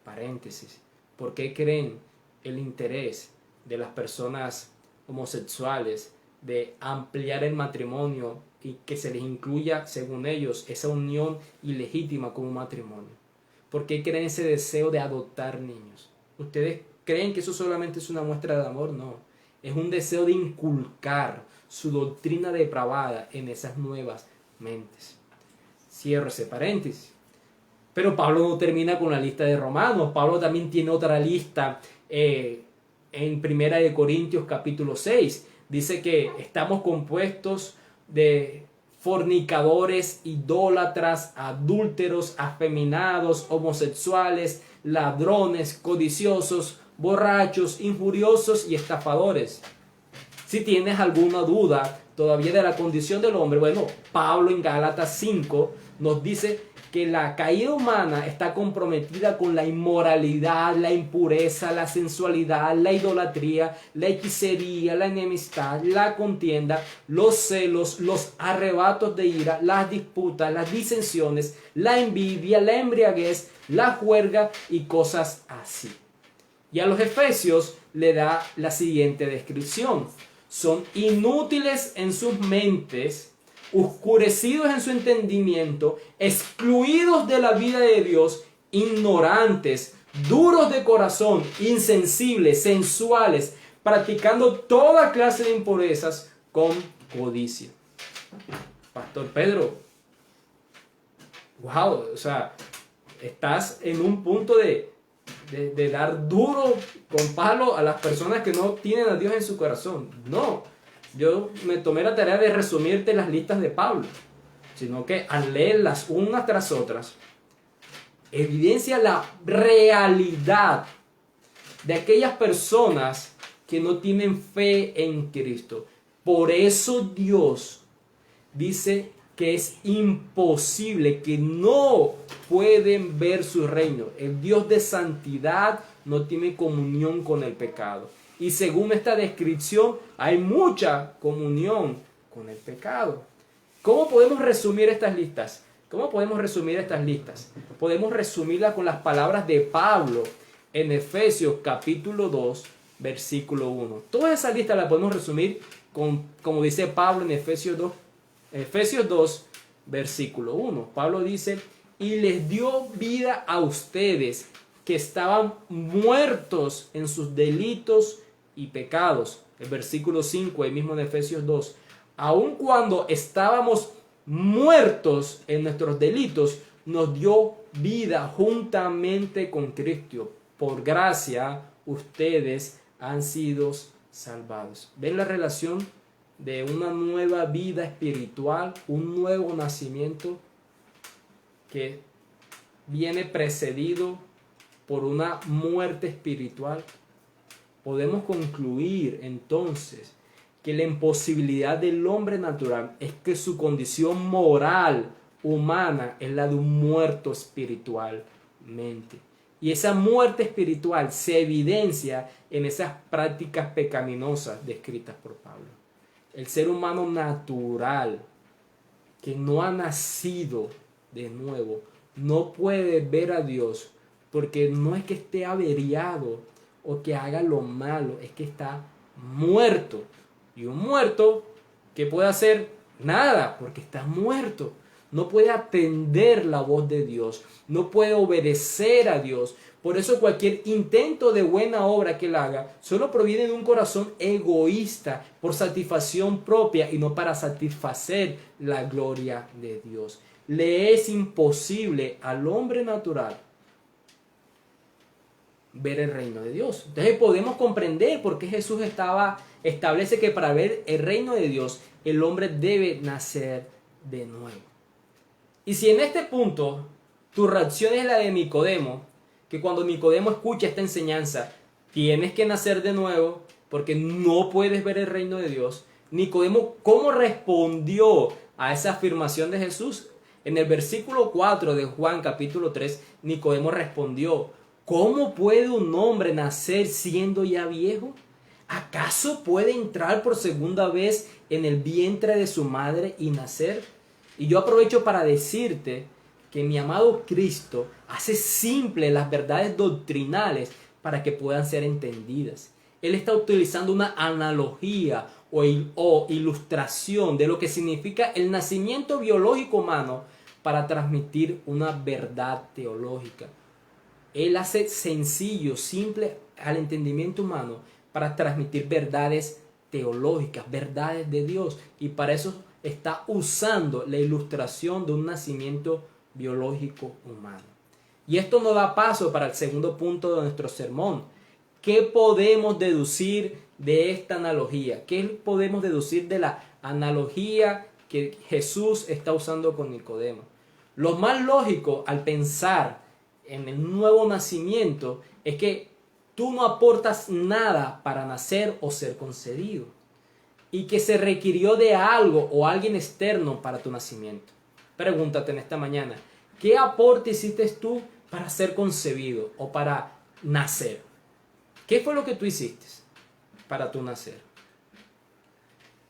Paréntesis. ¿Por qué creen el interés de las personas homosexuales de ampliar el matrimonio y que se les incluya, según ellos, esa unión ilegítima como matrimonio? ¿Por qué creen ese deseo de adoptar niños? ¿Ustedes creen que eso solamente es una muestra de amor? No. Es un deseo de inculcar su doctrina depravada en esas nuevas mentes. Cierro ese paréntesis. Pero Pablo no termina con la lista de Romanos. Pablo también tiene otra lista en 1 Corintios capítulo 6. Dice que estamos compuestos de fornicadores, idólatras, adúlteros, afeminados, homosexuales, ladrones, codiciosos, borrachos, injuriosos y estafadores. Si tienes alguna duda todavía de la condición del hombre, bueno, Pablo en Gálatas 5 nos dice que la caída humana está comprometida con la inmoralidad, la impureza, la sensualidad, la idolatría, la hechicería, la enemistad, la contienda, los celos, los arrebatos de ira, las disputas, las disensiones, la envidia, la embriaguez, la juerga y cosas así. Y a los efesios le da la siguiente descripción: son inútiles en sus mentes, oscurecidos en su entendimiento, excluidos de la vida de Dios, ignorantes, duros de corazón, insensibles, sensuales, practicando toda clase de impurezas con codicia. Pastor Pedro, wow, o sea, estás en un punto de dar duro con palo a las personas que no tienen a Dios en su corazón. No. Yo me tomé la tarea de resumirte las listas de Pablo, sino que al leerlas unas tras otras, evidencia la realidad de aquellas personas que no tienen fe en Cristo. Por eso Dios dice que es imposible, que no pueden ver su reino. El Dios de santidad no tiene comunión con el pecado. Y según esta descripción, hay mucha comunión con el pecado. ¿Cómo podemos resumir estas listas? Podemos resumirlas con las palabras de Pablo en Efesios capítulo 2, versículo 1. Toda esa lista la podemos resumir como dice Pablo en Efesios 2, versículo 1. Pablo dice: y les dio vida a ustedes que estaban muertos en sus delitos y pecados. El versículo 5, ahí mismo en Efesios 2. Aun cuando estábamos muertos en nuestros delitos, nos dio vida juntamente con Cristo. Por gracia, ustedes han sido salvados. ¿Ven la relación de una nueva vida espiritual, un nuevo nacimiento que viene precedido por una muerte espiritual? Podemos concluir entonces que la imposibilidad del hombre natural es que su condición moral humana es la de un muerto espiritualmente. Y esa muerte espiritual se evidencia en esas prácticas pecaminosas descritas por Pablo. El ser humano natural que no ha nacido de nuevo no puede ver a Dios, porque no es que esté averiado o que haga lo malo, es que está muerto. Y un muerto, ¿qué puede hacer? Nada, porque está muerto. No puede atender la voz de Dios, no puede obedecer a Dios. Por eso cualquier intento de buena obra que él haga solo proviene de un corazón egoísta, por satisfacción propia y no para satisfacer la gloria de Dios. Le es imposible al hombre natural ver el reino de Dios. Entonces podemos comprender por qué Jesús establece que para ver el reino de Dios el hombre debe nacer de nuevo. Y si en este punto tu reacción es la de Nicodemo, que cuando Nicodemo escucha esta enseñanza, tienes que nacer de nuevo porque no puedes ver el reino de Dios, Nicodemo, ¿cómo respondió a esa afirmación de Jesús? En el versículo 4 de Juan capítulo 3, Nicodemo respondió: ¿cómo puede un hombre nacer siendo ya viejo? ¿Acaso puede entrar por segunda vez en el vientre de su madre y nacer? Y yo aprovecho para decirte que mi amado Cristo hace simple las verdades doctrinales para que puedan ser entendidas. Él está utilizando una analogía o ilustración de lo que significa el nacimiento biológico humano para transmitir una verdad teológica. Él hace sencillo, simple al entendimiento humano para transmitir verdades teológicas, verdades de Dios. Y para eso está usando la ilustración de un nacimiento biológico humano. Y esto nos da paso para el segundo punto de nuestro sermón. ¿Qué podemos deducir de esta analogía? ¿Qué podemos deducir de la analogía que Jesús está usando con Nicodemo? Lo más lógico al pensar en el nuevo nacimiento es que tú no aportas nada para nacer o ser concebido, y que se requirió de algo o alguien externo para tu nacimiento. Pregúntate en esta mañana, ¿qué aporte hiciste tú para ser concebido o para nacer? ¿Qué fue lo que tú hiciste para tu nacer?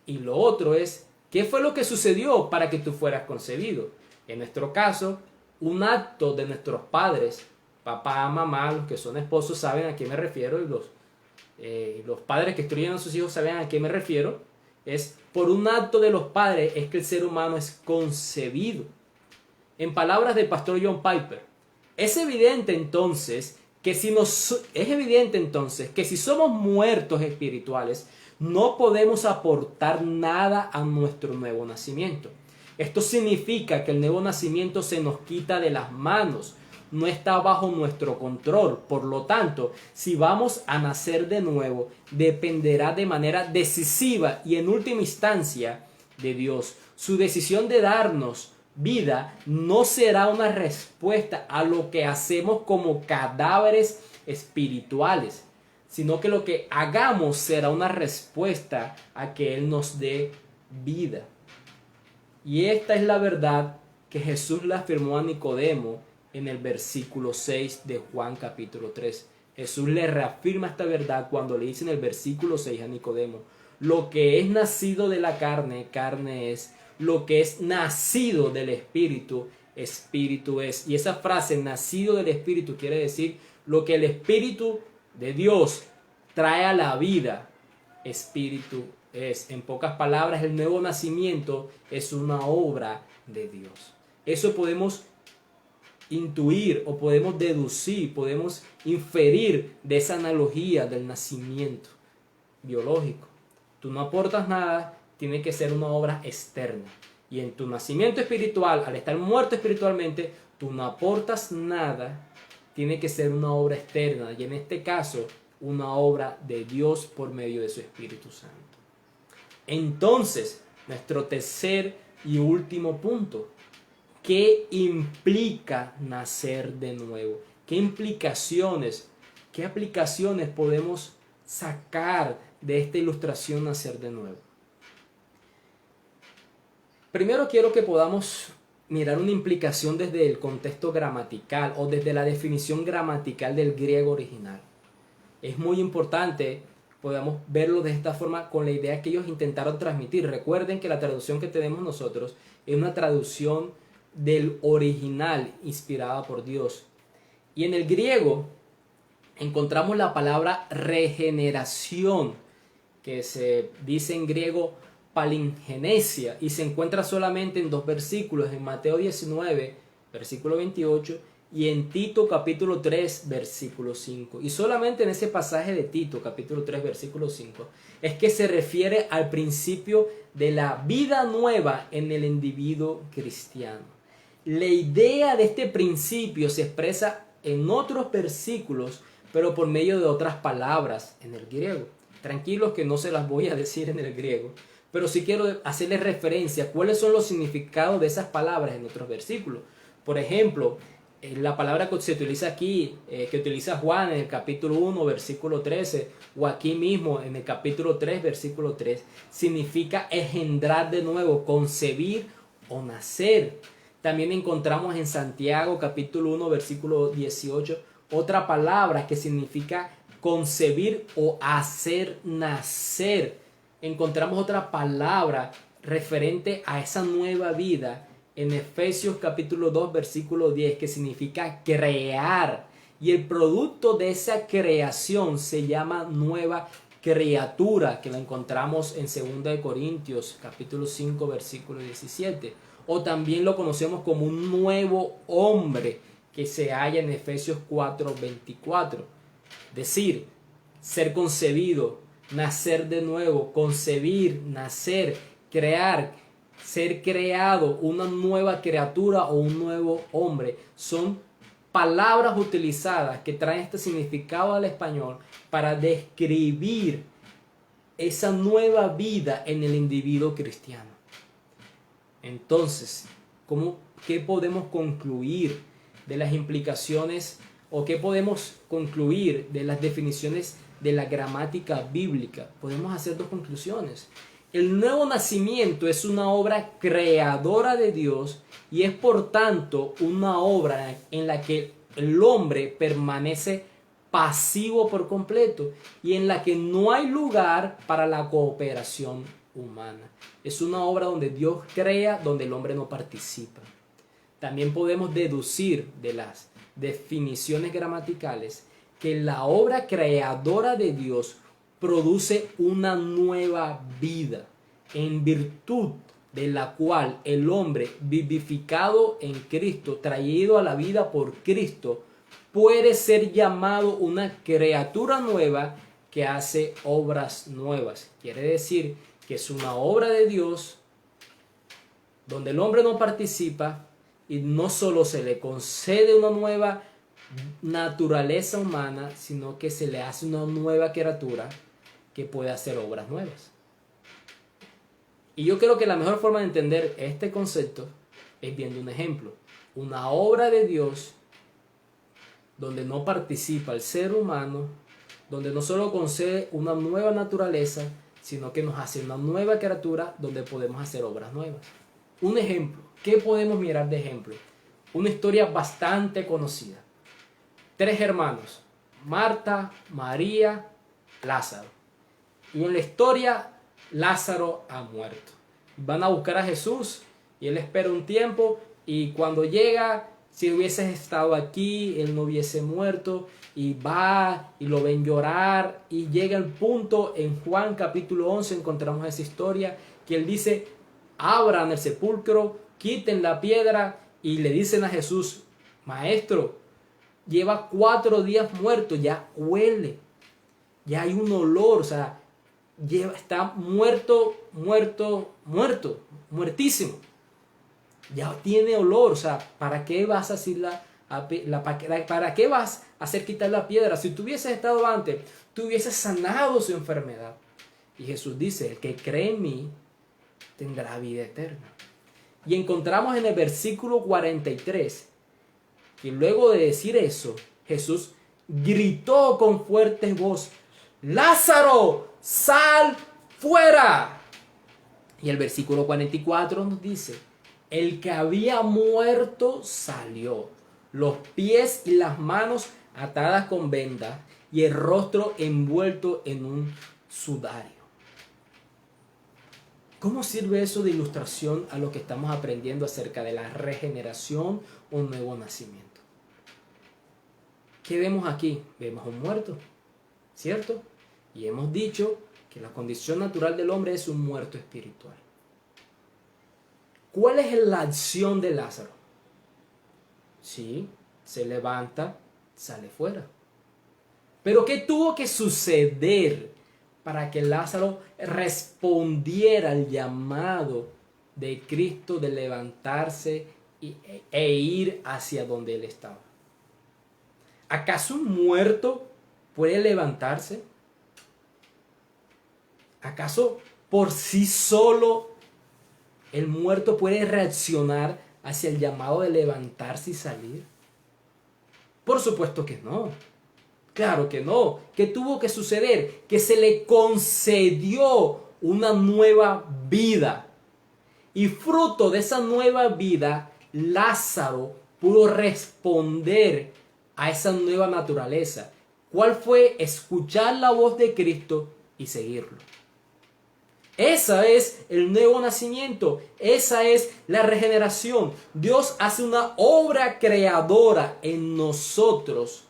Y lo otro es, ¿qué fue lo que sucedió para que tú fueras concebido? En nuestro caso, un acto de nuestros padres, papá, mamá, los que son esposos saben a qué me refiero, y los padres que instruyen a sus hijos saben a qué me refiero. Es por un acto de los padres es que el ser humano es concebido. En palabras del pastor John Piper, es evidente entonces que si somos muertos espirituales, no podemos aportar nada a nuestro nuevo nacimiento. Esto significa que el nuevo nacimiento se nos quita de las manos, no está bajo nuestro control. Por lo tanto, si vamos a nacer de nuevo, dependerá de manera decisiva y en última instancia de Dios. Su decisión de darnos vida no será una respuesta a lo que hacemos como cadáveres espirituales, sino que lo que hagamos será una respuesta a que Él nos dé vida. Y esta es la verdad que Jesús le afirmó a Nicodemo en el versículo 6 de Juan capítulo 3. Jesús le reafirma esta verdad cuando le dice en el versículo 6 a Nicodemo: lo que es nacido de la carne, carne es; lo que es nacido del Espíritu, Espíritu es. Y esa frase, nacido del Espíritu, quiere decir lo que el Espíritu de Dios trae a la vida, Espíritu es. En pocas palabras, el nuevo nacimiento es una obra de Dios. Eso podemos intuir o podemos deducir, podemos inferir de esa analogía del nacimiento biológico. Tú no aportas nada, tiene que ser una obra externa. Y en tu nacimiento espiritual, al estar muerto espiritualmente, tú no aportas nada, tiene que ser una obra externa. Y en este caso, una obra de Dios por medio de su Espíritu Santo. Entonces, nuestro tercer y último punto: ¿qué implica nacer de nuevo? ¿Qué aplicaciones podemos sacar de esta ilustración nacer de nuevo? Primero quiero que podamos mirar una implicación desde el contexto gramatical o desde la definición gramatical del griego original. Es muy importante podamos verlo de esta forma con la idea que ellos intentaron transmitir. Recuerden que la traducción que tenemos nosotros es una traducción del original inspirada por Dios. Y en el griego encontramos la palabra regeneración, que se dice en griego palingenesia, y se encuentra solamente en dos versículos, en Mateo 19, versículo 28, y en Tito capítulo 3, versículo 5. Y solamente en ese pasaje de Tito capítulo 3, versículo 5, es que se refiere al principio de la vida nueva en el individuo cristiano. La idea de este principio se expresa en otros versículos, pero por medio de otras palabras en el griego. Tranquilos que no se las voy a decir en el griego, pero sí quiero hacerles referencia a cuáles son los significados de esas palabras en otros versículos. Por ejemplo, la palabra que se utiliza aquí, que utiliza Juan en el capítulo 1, versículo 13, o aquí mismo en el capítulo 3, versículo 3, significa engendrar de nuevo, concebir o nacer. También encontramos en Santiago capítulo 1, versículo 18, otra palabra que significa concebir o hacer nacer. Encontramos otra palabra referente a esa nueva vida en Efesios capítulo 2 versículo 10, que significa crear, y el producto de esa creación se llama nueva criatura, que la encontramos en 2 Corintios capítulo 5 versículo 17, o también lo conocemos como un nuevo hombre, que se halla en Efesios 4 24. Decir, ser concebido, nacer de nuevo, concebir, nacer, crear, ser creado, una nueva criatura o un nuevo hombre, son palabras utilizadas que traen este significado al español para describir esa nueva vida en el individuo cristiano. Entonces, ¿qué podemos concluir de las implicaciones o qué podemos concluir de las definiciones de la gramática bíblica? Podemos hacer dos conclusiones. El nuevo nacimiento es una obra creadora de Dios y es por tanto una obra en la que el hombre permanece pasivo por completo y en la que no hay lugar para la cooperación humana. Es una obra donde Dios crea, donde el hombre no participa. También podemos deducir de las definiciones gramaticales que la obra creadora de Dios produce una nueva vida, en virtud de la cual el hombre vivificado en Cristo, traído a la vida por Cristo, puede ser llamado una criatura nueva que hace obras nuevas. Quiere decir que es una obra de Dios donde el hombre no participa y no solo se le concede una nueva naturaleza humana, sino que se le hace una nueva criatura que puede hacer obras nuevas. Y yo creo que la mejor forma de entender este concepto es viendo un ejemplo. Una obra de Dios donde no participa el ser humano, donde no solo concede una nueva naturaleza, sino que nos hace una nueva criatura donde podemos hacer obras nuevas. Un ejemplo. ¿Qué podemos mirar de ejemplo? Una historia bastante conocida. 3 hermanos, Marta, María, Lázaro. Y en la historia, Lázaro ha muerto. Van a buscar a Jesús y él espera un tiempo y cuando llega, si hubieses estado aquí, él no hubiese muerto, y va y lo ven llorar y llega el punto en Juan capítulo 11, encontramos esa historia que él dice, abran el sepulcro, quiten la piedra y le dicen a Jesús, maestro, lleva 4 días muerto, ya huele, ya hay un olor, o sea, está muertísimo. Ya tiene olor, o sea, ¿para qué vas a hacer para qué vas a hacer quitar la piedra? Si tú hubieses estado antes, tú hubieses sanado su enfermedad. Y Jesús dice, el que cree en mí tendrá vida eterna. Y encontramos en el versículo 43 que luego de decir eso, Jesús gritó con fuerte voz, Lázaro, sal fuera. Y el versículo 44 nos dice, el que había muerto salió, los pies y las manos atadas con vendas y el rostro envuelto en un sudario. ¿Cómo sirve eso de ilustración a lo que estamos aprendiendo acerca de la regeneración o un nuevo nacimiento? ¿Qué vemos aquí? Vemos a un muerto, ¿cierto? Y hemos dicho que la condición natural del hombre es un muerto espiritual. ¿Cuál es la acción de Lázaro? Sí, se levanta, sale fuera. Pero ¿qué tuvo que suceder para que Lázaro respondiera al llamado de Cristo de levantarse e ir hacia donde él estaba? ¿Acaso un muerto puede levantarse? ¿Acaso por sí solo el muerto puede reaccionar hacia el llamado de levantarse y salir? Por supuesto que no. Claro que no. ¿Qué tuvo que suceder? Que se le concedió una nueva vida. Y fruto de esa nueva vida, Lázaro pudo responder a esa nueva naturaleza. ¿Cuál fue? Escuchar la voz de Cristo y seguirlo. Esa es el nuevo nacimiento. Esa es la regeneración. Dios hace una obra creadora en nosotros,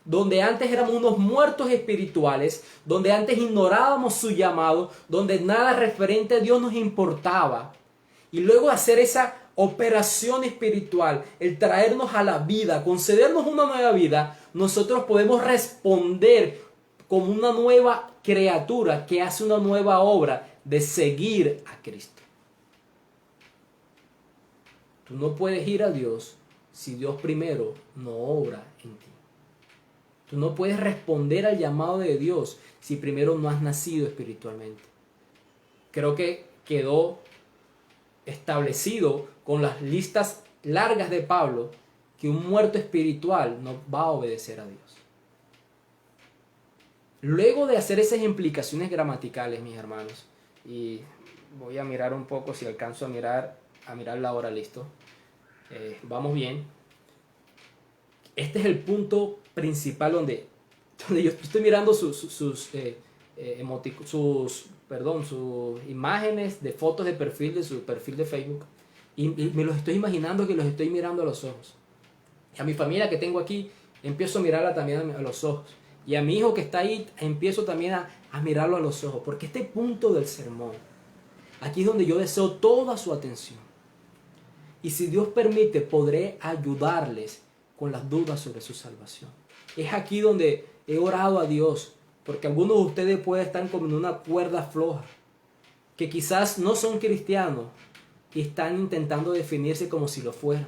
donde antes éramos unos muertos espirituales, donde antes ignorábamos su llamado, donde nada referente a Dios nos importaba. Y luego de hacer esa operación espiritual, el traernos a la vida, concedernos una nueva vida, nosotros podemos responder como una nueva criatura que hace una nueva obra de seguir a Cristo. Tú no puedes ir a Dios si Dios primero no obra en ti. Tú no puedes responder al llamado de Dios si primero no has nacido espiritualmente. Creo que quedó establecido con las listas largas de Pablo que un muerto espiritual no va a obedecer a Dios. Luego de hacer esas implicaciones gramaticales, mis hermanos, y voy a mirar un poco si alcanzo a mirar la hora, listo. Vamos bien. Este es el punto principal donde yo estoy mirando sus imágenes de fotos de perfil de su perfil de Facebook y me los estoy imaginando que los estoy mirando a los ojos. Y a mi familia que tengo aquí empiezo a mirarla también a los ojos. Y a mi hijo que está ahí empiezo también a mirarlo a los ojos. Porque este punto del sermón, aquí es donde yo deseo toda su atención. Y si Dios permite, podré ayudarles con las dudas sobre su salvación. Es aquí donde he orado a Dios, porque algunos de ustedes pueden estar como en una cuerda floja, que quizás no son cristianos y están intentando definirse como si lo fueran.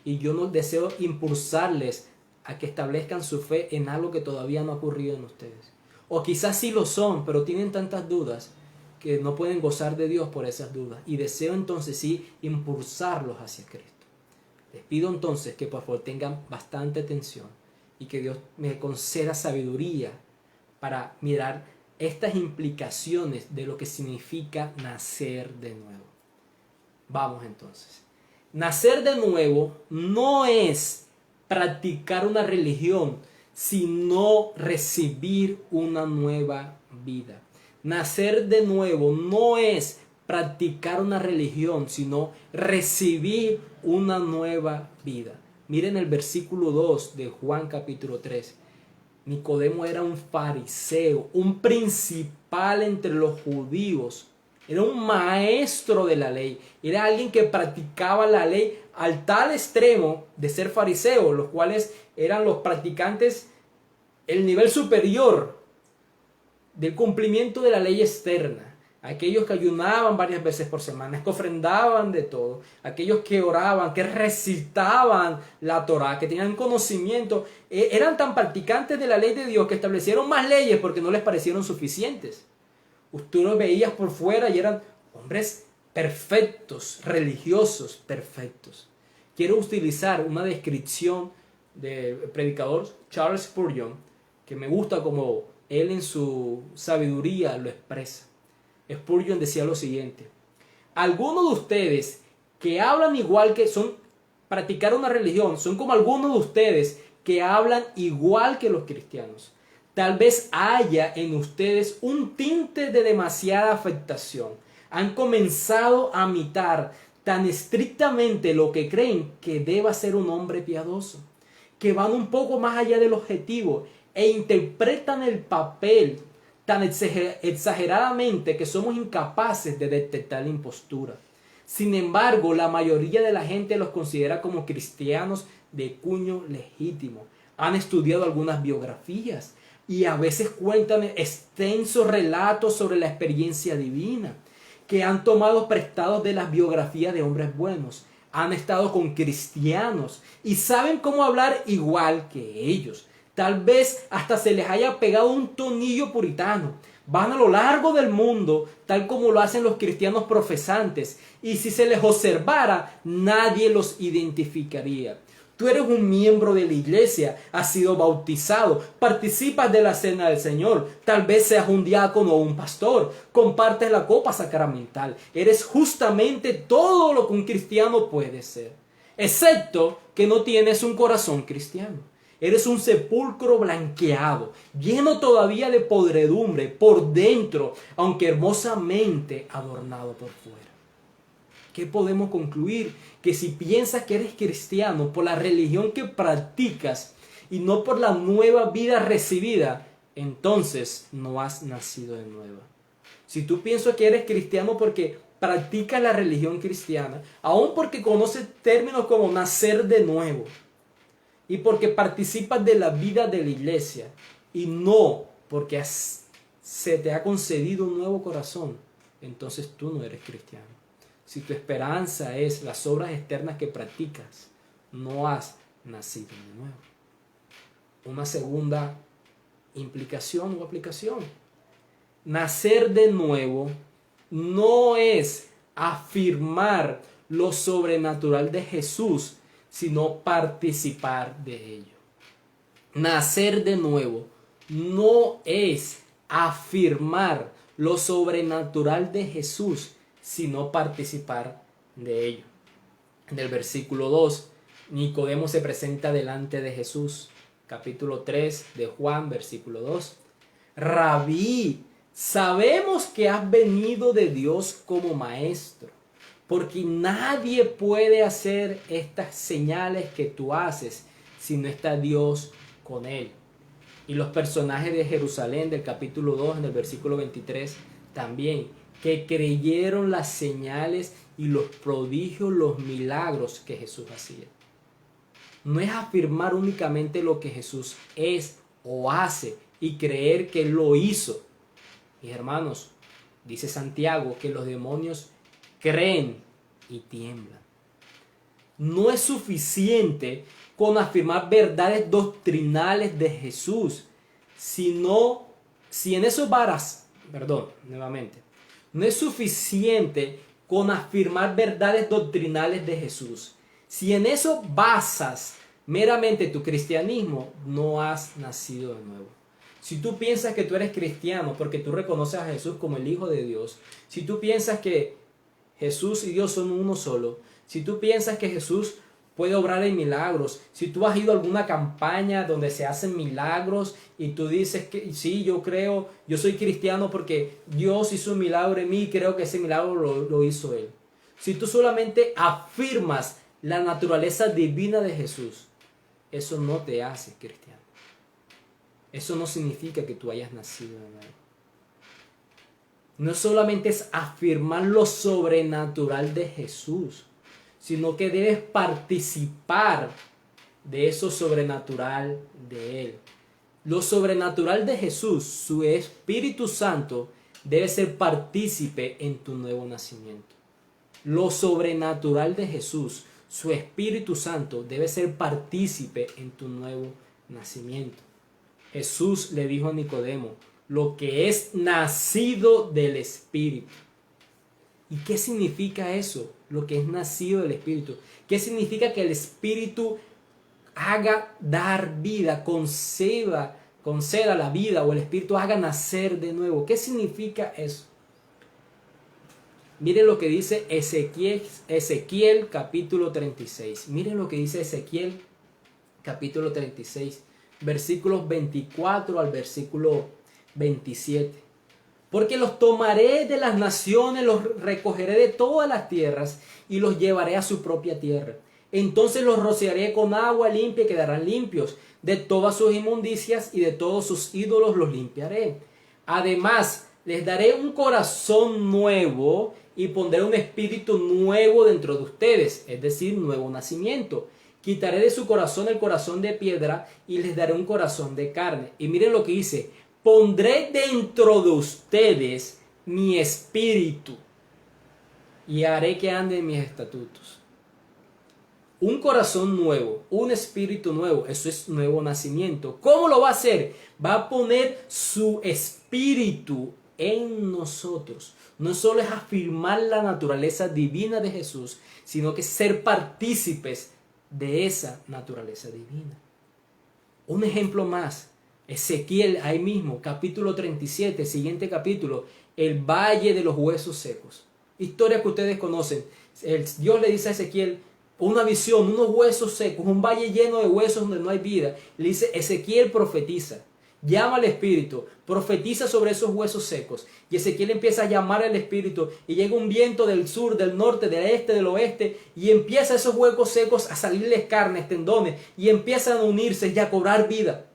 Y yo no deseo impulsarles a que establezcan su fe en algo que todavía no ha ocurrido en ustedes. O quizás sí lo son, pero tienen tantas dudas que no pueden gozar de Dios por esas dudas. Y deseo entonces sí impulsarlos hacia Cristo. Les pido entonces que por favor tengan bastante atención y que Dios me conceda sabiduría para mirar estas implicaciones de lo que significa nacer de nuevo. Vamos entonces. Nacer de nuevo no es practicar una religión, sino recibir una nueva vida. Nacer de nuevo no es practicar una religión, sino recibir una nueva vida. Miren el versículo 2 de Juan capítulo 3. Nicodemo era un fariseo, un principal entre los judíos. Era un maestro de la ley. Era alguien que practicaba la ley al tal extremo de ser fariseo, los cuales eran los practicantes, el nivel superior del cumplimiento de la ley externa. Aquellos que ayunaban varias veces por semana, que ofrendaban de todo, aquellos que oraban, que recitaban la Torá, que tenían conocimiento, eran tan practicantes de la ley de Dios que establecieron más leyes porque no les parecieron suficientes. Usted los veías por fuera y eran hombres perfectos, religiosos perfectos. Quiero utilizar una descripción del predicador Charles Spurgeon, que me gusta como él en su sabiduría lo expresa. Spurgeon decía lo siguiente: algunos de ustedes que hablan igual que practicar una religión, son como algunos de ustedes que hablan igual que los cristianos. Tal vez haya en ustedes un tinte de demasiada afectación. Han comenzado a imitar tan estrictamente lo que creen que deba ser un hombre piadoso, que van un poco más allá del objetivo e interpretan el papel tan exageradamente que somos incapaces de detectar la impostura. Sin embargo, la mayoría de la gente los considera como cristianos de cuño legítimo. Han estudiado algunas biografías y a veces cuentan extensos relatos sobre la experiencia divina, que han tomado prestados de las biografías de hombres buenos. Han estado con cristianos y saben cómo hablar igual que ellos. Tal vez hasta se les haya pegado un tonillo puritano. Van a lo largo del mundo, tal como lo hacen los cristianos profesantes. Y si se les observara, nadie los identificaría. Tú eres un miembro de la iglesia, has sido bautizado, participas de la cena del Señor, tal vez seas un diácono o un pastor, compartes la copa sacramental. Eres justamente todo lo que un cristiano puede ser, excepto que no tienes un corazón cristiano. Eres un sepulcro blanqueado, lleno todavía de podredumbre por dentro, aunque hermosamente adornado por fuera. ¿Qué podemos concluir? Que si piensas que eres cristiano por la religión que practicas y no por la nueva vida recibida, entonces no has nacido de nuevo. Si tú piensas que eres cristiano porque practicas la religión cristiana, aun porque conoces términos como nacer de nuevo, y porque participas de la vida de la iglesia, y no porque se te ha concedido un nuevo corazón, entonces tú no eres cristiano. Si tu esperanza es las obras externas que practicas, no has nacido de nuevo. Una segunda implicación o aplicación. Nacer de nuevo no es afirmar lo sobrenatural de Jesús, sino participar de ello. Nacer de nuevo no es afirmar lo sobrenatural de Jesús, sino participar de ello. En el versículo 2, Nicodemo se presenta delante de Jesús. Capítulo 3 de Juan, versículo 2. Rabí, sabemos que has venido de Dios como maestro, porque nadie puede hacer estas señales que tú haces si no está Dios con él. Y los personajes de Jerusalén del capítulo 2 en el versículo 23 también, que creyeron las señales y los prodigios, los milagros que Jesús hacía. No es afirmar únicamente lo que Jesús es o hace y creer que Él lo hizo. Mis hermanos, dice Santiago que los demonios creen y tiemblan. No es suficiente con afirmar verdades doctrinales de Jesús, sino si en eso no es suficiente con afirmar verdades doctrinales de Jesús. Si en eso basas meramente tu cristianismo, no has nacido de nuevo. Si tú piensas que tú eres cristiano porque tú reconoces a Jesús como el Hijo de Dios, si tú piensas que Jesús y Dios son uno solo, si tú piensas que Jesús puede obrar en milagros, si tú has ido a alguna campaña donde se hacen milagros y tú dices que sí, yo creo, yo soy cristiano porque Dios hizo un milagro en mí y creo que ese milagro lo hizo Él. Si tú solamente afirmas la naturaleza divina de Jesús, eso no te hace cristiano. Eso no significa que tú hayas nacido de nuevo. No solamente es afirmar lo sobrenatural de Jesús, sino que debes participar de eso sobrenatural de Él. Lo sobrenatural de Jesús, su Espíritu Santo, debe ser partícipe en tu nuevo nacimiento. Lo sobrenatural de Jesús, su Espíritu Santo, debe ser partícipe en tu nuevo nacimiento. Jesús le dijo a Nicodemo, lo que es nacido del Espíritu. ¿Y qué significa eso? Lo que es nacido del Espíritu. ¿Qué significa que el Espíritu haga dar vida, conceda la vida, o el Espíritu haga nacer de nuevo? ¿Qué significa eso? Miren lo que dice Ezequiel capítulo 36. Miren lo que dice Ezequiel capítulo 36, versículos 24 al versículo 27. Porque los tomaré de las naciones, los recogeré de todas las tierras y los llevaré a su propia tierra. Entonces los rociaré con agua limpia y quedarán limpios. De todas sus inmundicias y de todos sus ídolos los limpiaré. Además, les daré un corazón nuevo y pondré un espíritu nuevo dentro de ustedes, es decir, nuevo nacimiento. Quitaré de su corazón el corazón de piedra y les daré un corazón de carne. Y miren lo que dice. Pondré dentro de ustedes mi espíritu y haré que anden mis estatutos. un corazón nuevo, un espíritu nuevo. Eso es nuevo nacimiento. ¿Cómo lo va a hacer? Va a poner su espíritu en nosotros. No solo es afirmar la naturaleza divina de Jesús, sino que ser partícipes de esa naturaleza divina. Un ejemplo más, Ezequiel, ahí mismo, capítulo 37, siguiente capítulo, el valle de los huesos secos. Historia que ustedes conocen. Dios le dice a Ezequiel una visión, unos huesos secos, un valle lleno de huesos donde no hay vida. Le dice, Ezequiel profetiza. Llama al Espíritu, profetiza sobre esos huesos secos. Y Ezequiel empieza a llamar al Espíritu y llega un viento del sur, del norte, del este, del oeste y empieza esos huecos secos a salirles carnes, tendones y empiezan a unirse y a cobrar vida.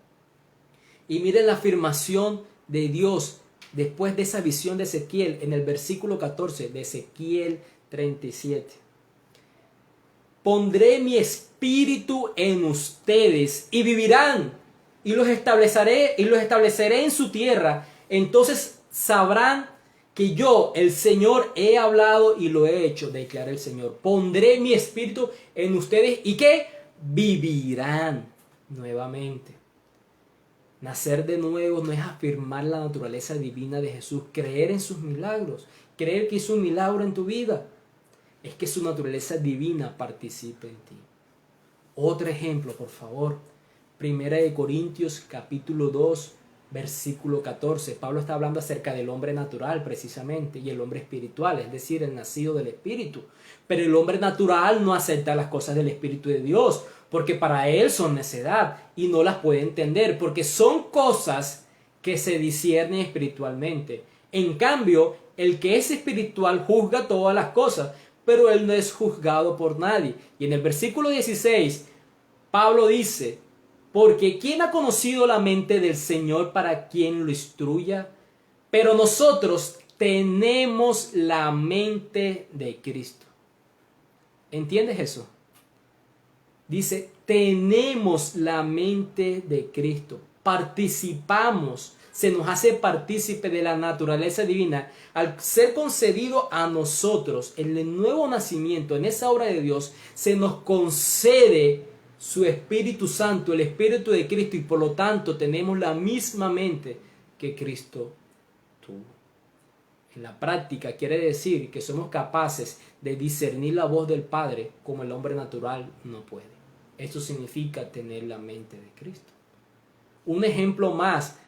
Y miren la afirmación de Dios después de esa visión de Ezequiel en el versículo 14 de Ezequiel 37. Pondré mi espíritu en ustedes y vivirán. Y los estableceré en su tierra. Entonces sabrán que yo, el Señor, he hablado y lo he hecho, declara el Señor. Pondré mi espíritu en ustedes y que vivirán nuevamente. Nacer de nuevo no es afirmar la naturaleza divina de Jesús, creer en sus milagros, creer que hizo un milagro en tu vida. Es que su naturaleza divina participe en ti. Otro ejemplo, por favor. Primera de Corintios capítulo 2, versículo 14. Pablo está hablando acerca del hombre natural precisamente y el hombre espiritual, es decir, el nacido del Espíritu. Pero el hombre natural no acepta las cosas del Espíritu de Dios, porque para él son necedad y no las puede entender, porque son cosas que se disciernen espiritualmente. En cambio, el que es espiritual juzga todas las cosas, pero él no es juzgado por nadie. Y en el versículo 16, Pablo dice, porque ¿quién ha conocido la mente del Señor para quien lo instruya? Pero nosotros tenemos la mente de Cristo. ¿Entiendes eso? Dice, tenemos la mente de Cristo. Participamos, se nos hace partícipe de la naturaleza divina. Al ser concedido a nosotros en el nuevo nacimiento, en esa obra de Dios, se nos concede su Espíritu Santo, el Espíritu de Cristo, y por lo tanto tenemos la misma mente que Cristo tuvo. En la práctica quiere decir que somos capaces de discernir la voz del Padre como el hombre natural no puede. Esto significa tener la mente de Cristo. Un ejemplo más,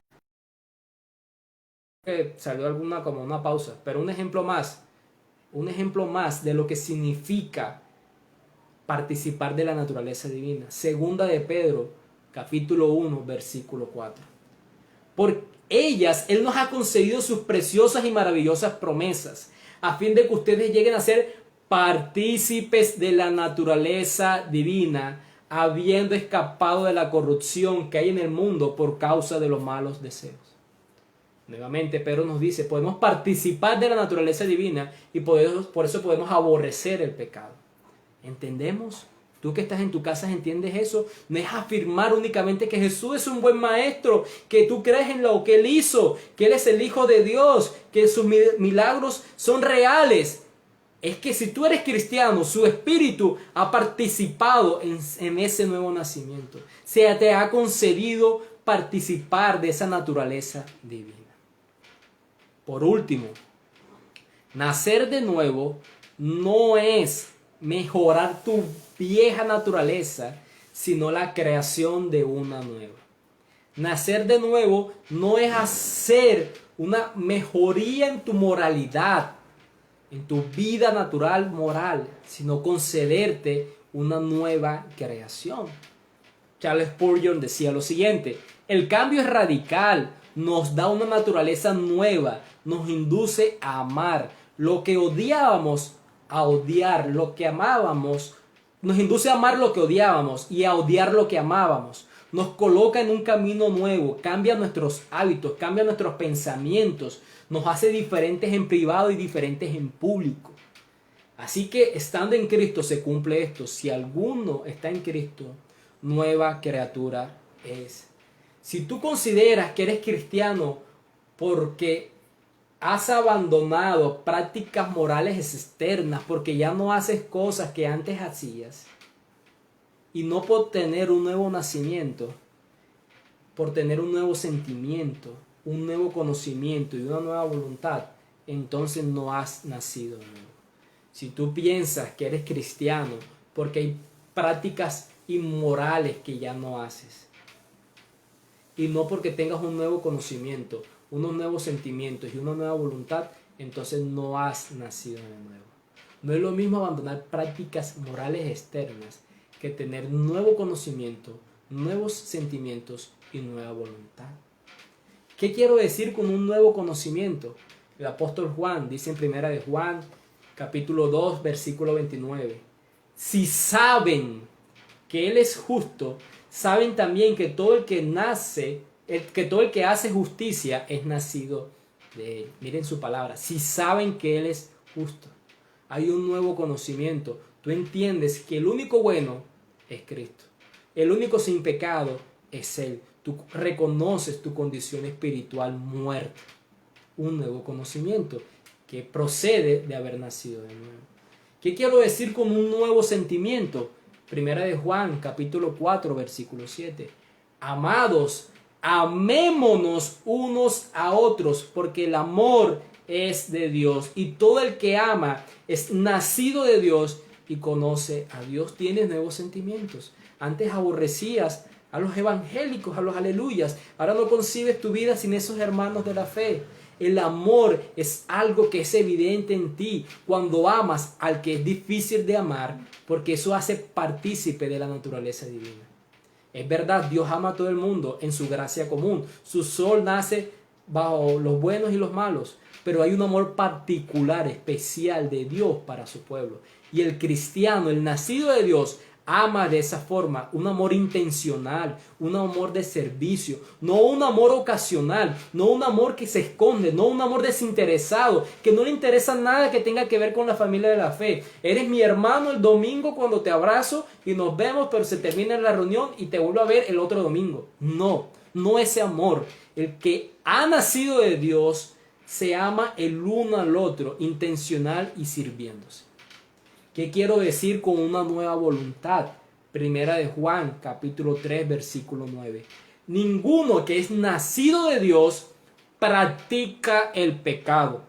salió alguna como una pausa, pero un ejemplo más de lo que significa participar de la naturaleza divina. Segunda de Pedro, capítulo 1, versículo 4. Por ellas Él nos ha concedido sus preciosas y maravillosas promesas, a fin de que ustedes lleguen a ser partícipes de la naturaleza divina, habiendo escapado de la corrupción que hay en el mundo por causa de los malos deseos. Nuevamente Pedro nos dice, podemos participar de la naturaleza divina y por eso podemos aborrecer el pecado. ¿Entendemos? Tú que estás en tu casa entiendes eso. No es afirmar únicamente que Jesús es un buen maestro, que tú crees en lo que Él hizo, que Él es el Hijo de Dios, que sus milagros son reales. Es que si tú eres cristiano, su Espíritu ha participado en ese nuevo nacimiento. Se te ha concedido participar de esa naturaleza divina. Por último, nacer de nuevo no es mejorar tu vieja naturaleza, sino la creación de una nueva. Nacer de nuevo no es hacer una mejoría en tu moralidad, en tu vida natural moral, sino concederte una nueva creación. Charles Spurgeon decía lo siguiente: el cambio es radical, nos da una naturaleza nueva, nos induce a amar lo que odiábamos, a odiar lo que amábamos, nos induce a amar lo que odiábamos y a odiar lo que amábamos. Nos coloca en un camino nuevo, cambia nuestros hábitos, cambia nuestros pensamientos, nos hace diferentes en privado y diferentes en público. Así que estando en Cristo se cumple esto: si alguno está en Cristo, nueva criatura es. Si tú consideras que eres cristiano porque has abandonado prácticas morales externas, porque ya no haces cosas que antes hacías, y no por tener un nuevo nacimiento, por tener un nuevo sentimiento, un nuevo conocimiento y una nueva voluntad, entonces no has nacido de nuevo. Si tú piensas que eres cristiano porque hay prácticas inmorales que ya no haces, y no porque tengas un nuevo conocimiento, unos nuevos sentimientos y una nueva voluntad, entonces no has nacido de nuevo. No es lo mismo abandonar prácticas morales externas que tener nuevo conocimiento, nuevos sentimientos y nueva voluntad. ¿Qué quiero decir con un nuevo conocimiento? El apóstol Juan dice en primera de Juan, capítulo 2, versículo 29. Si saben que Él es justo, saben también que todo el que nace, que todo el que hace justicia es nacido de Él. Miren su palabra. Si saben que Él es justo, hay un nuevo conocimiento. Tú entiendes que el único bueno es Cristo. El único sin pecado es Él. Tú reconoces tu condición espiritual muerta. Un nuevo conocimiento que procede de haber nacido de nuevo. ¿Qué quiero decir con un nuevo sentimiento? Primera de Juan, capítulo 4, versículo 7. Amados, amémonos unos a otros, porque el amor es de Dios, y todo el que ama es nacido de Dios y conoce a Dios. Tienes nuevos sentimientos. Antes aborrecías a los evangélicos, a los aleluyas. Ahora no concibes tu vida sin esos hermanos de la fe. El amor es algo que es evidente en ti cuando amas al que es difícil de amar, porque eso hace partícipe de la naturaleza divina. Es verdad, Dios ama a todo el mundo en su gracia común. Su sol nace bajo los buenos y los malos, pero hay un amor particular, especial de Dios para su pueblo. Y el cristiano, el nacido de Dios, ama de esa forma, un amor intencional, un amor de servicio, no un amor ocasional, no un amor que se esconde, no un amor desinteresado, que no le interesa nada que tenga que ver con la familia de la fe. Eres mi hermano el domingo cuando te abrazo y nos vemos, pero se termina la reunión y te vuelvo a ver el otro domingo. No, no ese amor. El que ha nacido de Dios se ama el uno al otro, intencional y sirviéndose. ¿Qué quiero decir con una nueva voluntad? Primera de Juan, capítulo 3, versículo 9. Ninguno que es nacido de Dios practica el pecado,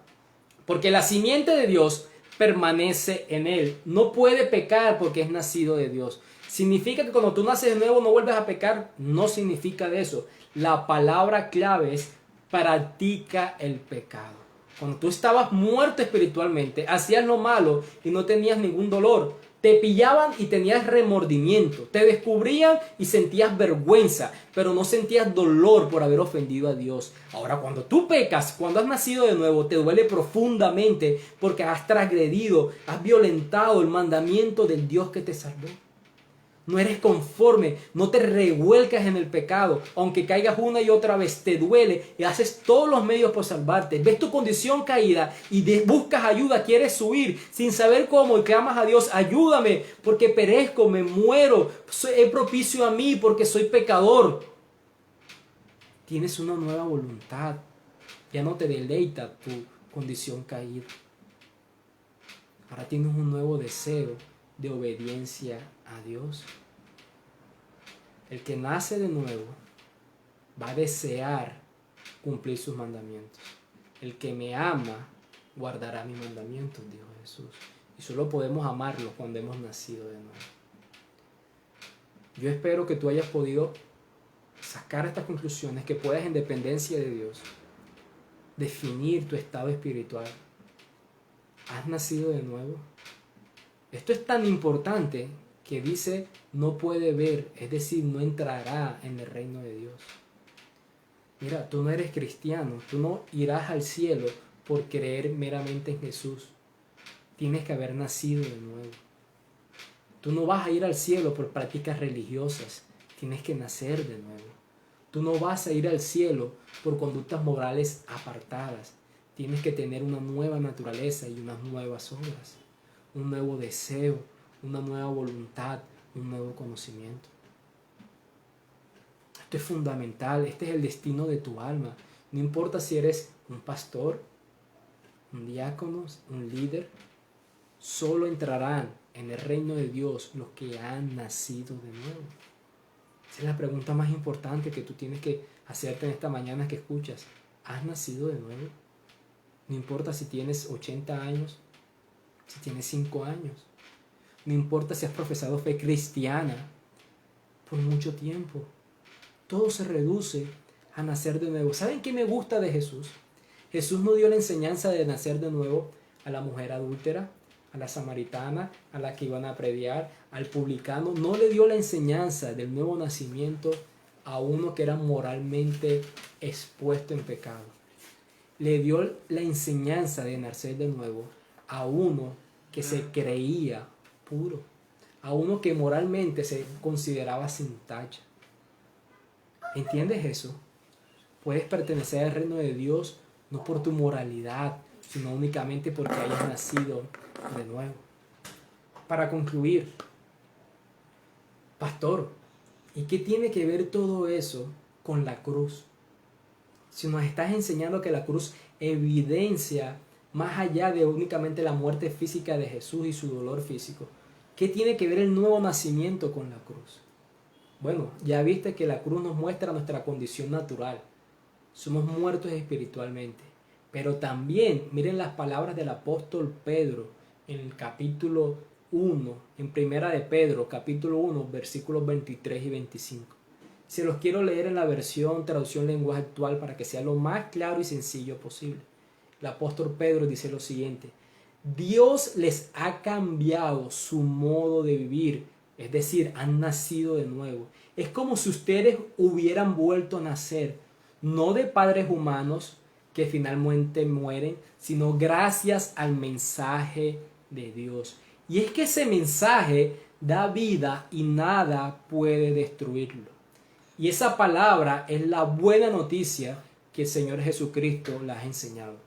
porque la simiente de Dios permanece en él. No puede pecar porque es nacido de Dios. ¿Significa que cuando tú naces de nuevo no vuelves a pecar? No significa de eso. La palabra clave es practica el pecado. Cuando tú estabas muerto espiritualmente, hacías lo malo y no tenías ningún dolor. Te pillaban y tenías remordimiento. Te descubrían y sentías vergüenza, pero no sentías dolor por haber ofendido a Dios. Ahora, cuando tú pecas, cuando has nacido de nuevo, te duele profundamente porque has transgredido, has violentado el mandamiento del Dios que te salvó. No eres conforme, no te revuelcas en el pecado, aunque caigas una y otra vez, te duele y haces todos los medios por salvarte. Ves tu condición caída y buscas ayuda, quieres huir sin saber cómo y clamas a Dios, ayúdame porque perezco, me muero, es propicio a mí porque soy pecador. Tienes una nueva voluntad, ya no te deleita tu condición caída. Ahora tienes un nuevo deseo de obediencia a Dios. El que nace de nuevo va a desear cumplir sus mandamientos. El que me ama guardará mis mandamientos, dijo Jesús. Y solo podemos amarlo cuando hemos nacido de nuevo. Yo espero que tú hayas podido sacar estas conclusiones, que puedas en dependencia de Dios definir tu estado espiritual. ¿Has nacido de nuevo? Esto es tan importante que dice no puede ver, es decir, no entrará en el reino de Dios. Mira, tú no eres cristiano, tú no irás al cielo por creer meramente en Jesús. Tienes que haber nacido de nuevo. Tú no vas a ir al cielo por prácticas religiosas, tienes que nacer de nuevo. Tú no vas a ir al cielo por conductas morales apartadas, tienes que tener una nueva naturaleza y unas nuevas obras, un nuevo deseo, una nueva voluntad, un nuevo conocimiento. Esto es fundamental, este es el destino de tu alma. No importa si eres un pastor, un diácono, un líder, solo entrarán en el reino de Dios los que han nacido de nuevo? Esa es la pregunta más importante que tú tienes que hacerte en esta mañana que escuchas. ¿Has nacido de nuevo? No importa si tienes 80 años, si tienes 5 años. No importa si has profesado fe cristiana por mucho tiempo. Todo se reduce a nacer de nuevo. ¿Saben qué me gusta de Jesús? Jesús no dio la enseñanza de nacer de nuevo a la mujer adúltera, a la samaritana, a la que iban a predicar, al publicano. No le dio la enseñanza del nuevo nacimiento a uno que era moralmente expuesto en pecado. Le dio la enseñanza de nacer de nuevo a uno que se creía puro, a uno que moralmente se consideraba sin tacha. ¿Entiendes eso? Puedes pertenecer al reino de Dios no por tu moralidad, sino únicamente porque hayas nacido de nuevo. Para concluir, pastor, ¿y qué tiene que ver todo eso con la cruz? Si nos estás enseñando que la cruz evidencia más allá de únicamente la muerte física de Jesús y su dolor físico, ¿qué tiene que ver el nuevo nacimiento con la cruz? Bueno, ya viste que la cruz nos muestra nuestra condición natural. Somos muertos espiritualmente. Pero también, miren las palabras del apóstol Pedro en el capítulo 1, en primera de Pedro, capítulo 1, versículos 23 y 25. Se los quiero leer en la versión traducción lenguaje actual para que sea lo más claro y sencillo posible. El apóstol Pedro dice lo siguiente: Dios les ha cambiado su modo de vivir, es decir, han nacido de nuevo. Es como si ustedes hubieran vuelto a nacer, no de padres humanos que finalmente mueren, sino gracias al mensaje de Dios. Y es que ese mensaje da vida y nada puede destruirlo. Y esa palabra es la buena noticia que el Señor Jesucristo les ha enseñado.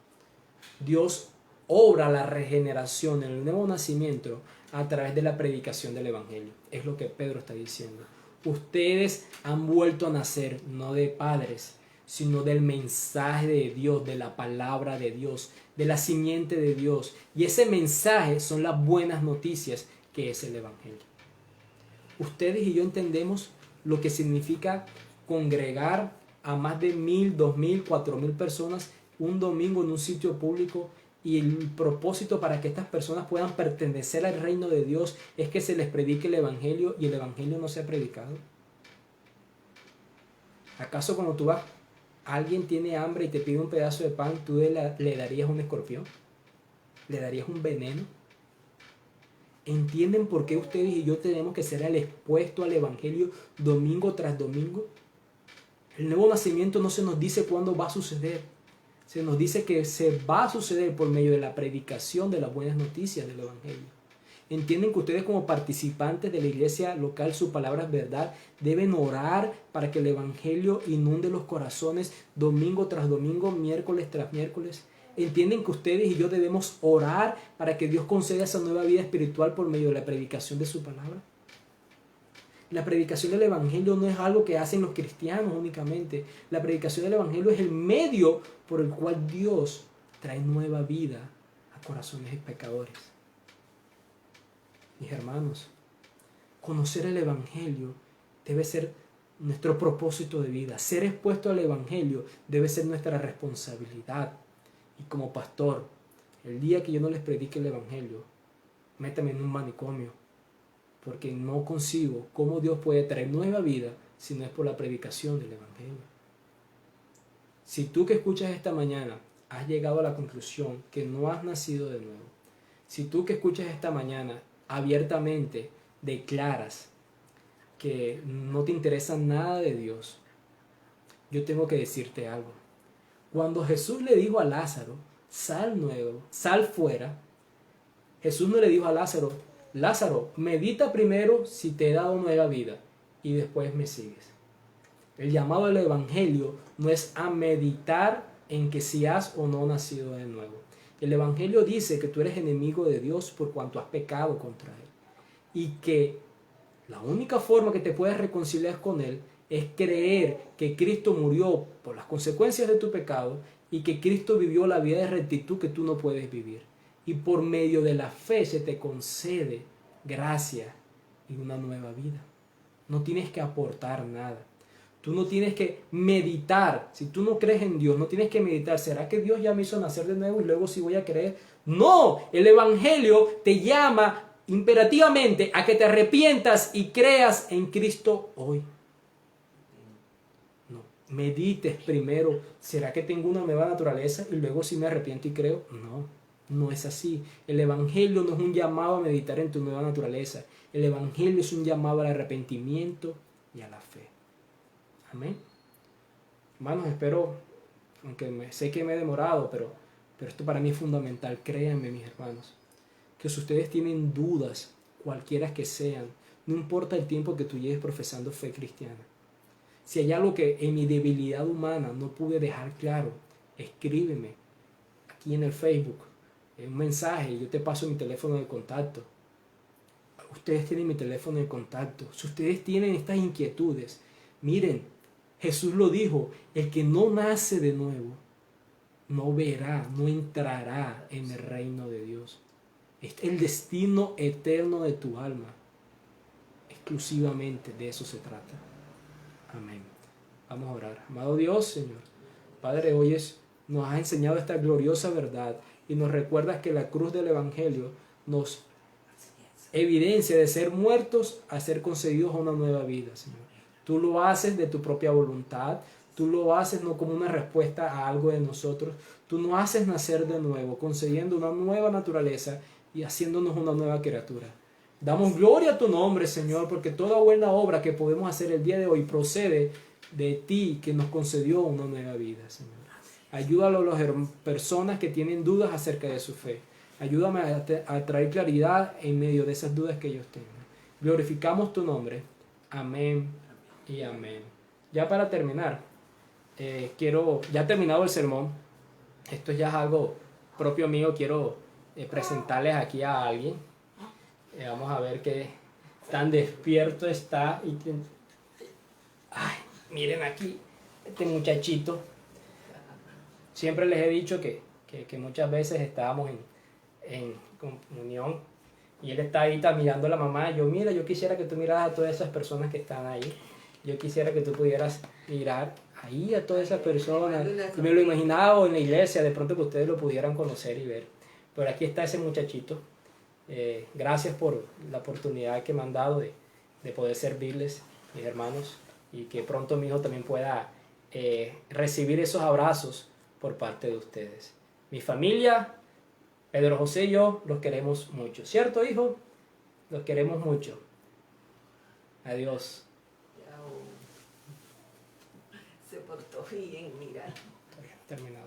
Dios obra la regeneración en el nuevo nacimiento a través de la predicación del Evangelio. Es lo que Pedro está diciendo. Ustedes han vuelto a nacer no de padres, sino del mensaje de Dios, de la palabra de Dios, de la simiente de Dios. Y ese mensaje son las buenas noticias que es el Evangelio. Ustedes y yo entendemos lo que significa congregar a más de 1,000, 2,000, 4,000 personas un domingo en un sitio público, y el propósito para que estas personas puedan pertenecer al reino de Dios es que se les predique el Evangelio y el Evangelio no sea predicado. ¿Acaso cuando tú vas, alguien tiene hambre y te pide un pedazo de pan, tú le darías un escorpión? ¿Le darías un veneno? ¿Entienden por qué ustedes y yo tenemos que ser expuestos al Evangelio domingo tras domingo? El nuevo nacimiento no se nos dice cuándo va a suceder. Se nos dice que se va a suceder por medio de la predicación de las buenas noticias del Evangelio. ¿Entienden que ustedes como participantes de la iglesia local, su palabra es verdad, deben orar para que el Evangelio inunde los corazones domingo tras domingo, miércoles tras miércoles? ¿Entienden que ustedes y yo debemos orar para que Dios conceda esa nueva vida espiritual por medio de la predicación de su palabra? La predicación del Evangelio no es algo que hacen los cristianos únicamente. La predicación del Evangelio es el medio por el cual Dios trae nueva vida a corazones pecadores. Mis hermanos, conocer el Evangelio debe ser nuestro propósito de vida. Ser expuesto al Evangelio debe ser nuestra responsabilidad. Y como pastor, el día que yo no les predique el Evangelio, métame en un manicomio, porque no concibo cómo Dios puede traer nueva vida si no es por la predicación del Evangelio. Si tú que escuchas esta mañana has llegado a la conclusión que no has nacido de nuevo, si tú que escuchas esta mañana abiertamente declaras que no te interesa nada de Dios, yo tengo que decirte algo. Cuando Jesús le dijo a Lázaro, sal fuera, Jesús no le dijo a Lázaro, Lázaro, medita primero si te he dado nueva vida y después me sigues. El llamado del Evangelio no es a meditar en que si has o no nacido de nuevo. El Evangelio dice que tú eres enemigo de Dios por cuanto has pecado contra Él. Y que la única forma que te puedes reconciliar con Él es creer que Cristo murió por las consecuencias de tu pecado y que Cristo vivió la vida de rectitud que tú no puedes vivir. Y por medio de la fe se te concede gracia y una nueva vida. No tienes que aportar nada. Tú no tienes que meditar. Si tú no crees en Dios, no tienes que meditar. ¿Será que Dios ya me hizo nacer de nuevo y luego sí voy a creer? No, el Evangelio te llama imperativamente a que te arrepientas y creas en Cristo hoy. No, medites primero. ¿Será que tengo una nueva naturaleza y luego sí me arrepiento y creo? No, no es así. El Evangelio no es un llamado a meditar en tu nueva naturaleza. El Evangelio es un llamado al arrepentimiento y a la fe. Amén. Hermanos, espero, aunque sé que me he demorado, pero esto para mí es fundamental. Créanme, mis hermanos, que si ustedes tienen dudas, cualquiera que sean, no importa el tiempo que tú lleves profesando fe cristiana. Si hay algo que en mi debilidad humana no pude dejar claro, escríbeme aquí en el Facebook, un mensaje, yo te paso mi teléfono de contacto. Ustedes tienen mi teléfono de contacto. Si ustedes tienen estas inquietudes, miren, Jesús lo dijo, el que no nace de nuevo, no verá, no entrará en el reino de Dios. Es el destino eterno de tu alma. Exclusivamente de eso se trata. Amén. Vamos a orar. Amado Dios, Señor, Padre, hoy nos has enseñado esta gloriosa verdad y nos recuerdas que la cruz del Evangelio nos evidencia de ser muertos a ser concedidos a una nueva vida, Señor. Tú lo haces de tu propia voluntad, tú lo haces no como una respuesta a algo de nosotros, tú nos haces nacer de nuevo, concediendo una nueva naturaleza y haciéndonos una nueva criatura. Damos gloria a tu nombre, Señor, porque toda buena obra que podemos hacer el día de hoy procede de ti, que nos concedió una nueva vida, Señor. Ayúdalo a las personas que tienen dudas acerca de su fe. Ayúdame a traer claridad en medio de esas dudas que ellos tengan. Glorificamos tu nombre. Amén y amén. Ya para terminar, ya terminado el sermón, esto ya es algo propio mío, quiero presentarles aquí a alguien. Vamos a ver qué tan despierto está. Ay, miren aquí, este muchachito. Siempre les he dicho que muchas veces estábamos en comunión y él está ahí mirando a la mamá. Yo quisiera que tú miraras a todas esas personas que están ahí. Yo quisiera que tú pudieras mirar ahí a todas esas personas. Y me lo imaginaba en la iglesia, de pronto que ustedes lo pudieran conocer y ver. Pero aquí está ese muchachito. Gracias por la oportunidad que me han dado de poder servirles, mis hermanos, y que pronto mi hijo también pueda recibir esos abrazos por parte de ustedes. Mi familia, Pedro José y yo, los queremos mucho. ¿Cierto, hijo? Los queremos mucho. Adiós. Se portó bien, mira. Terminado.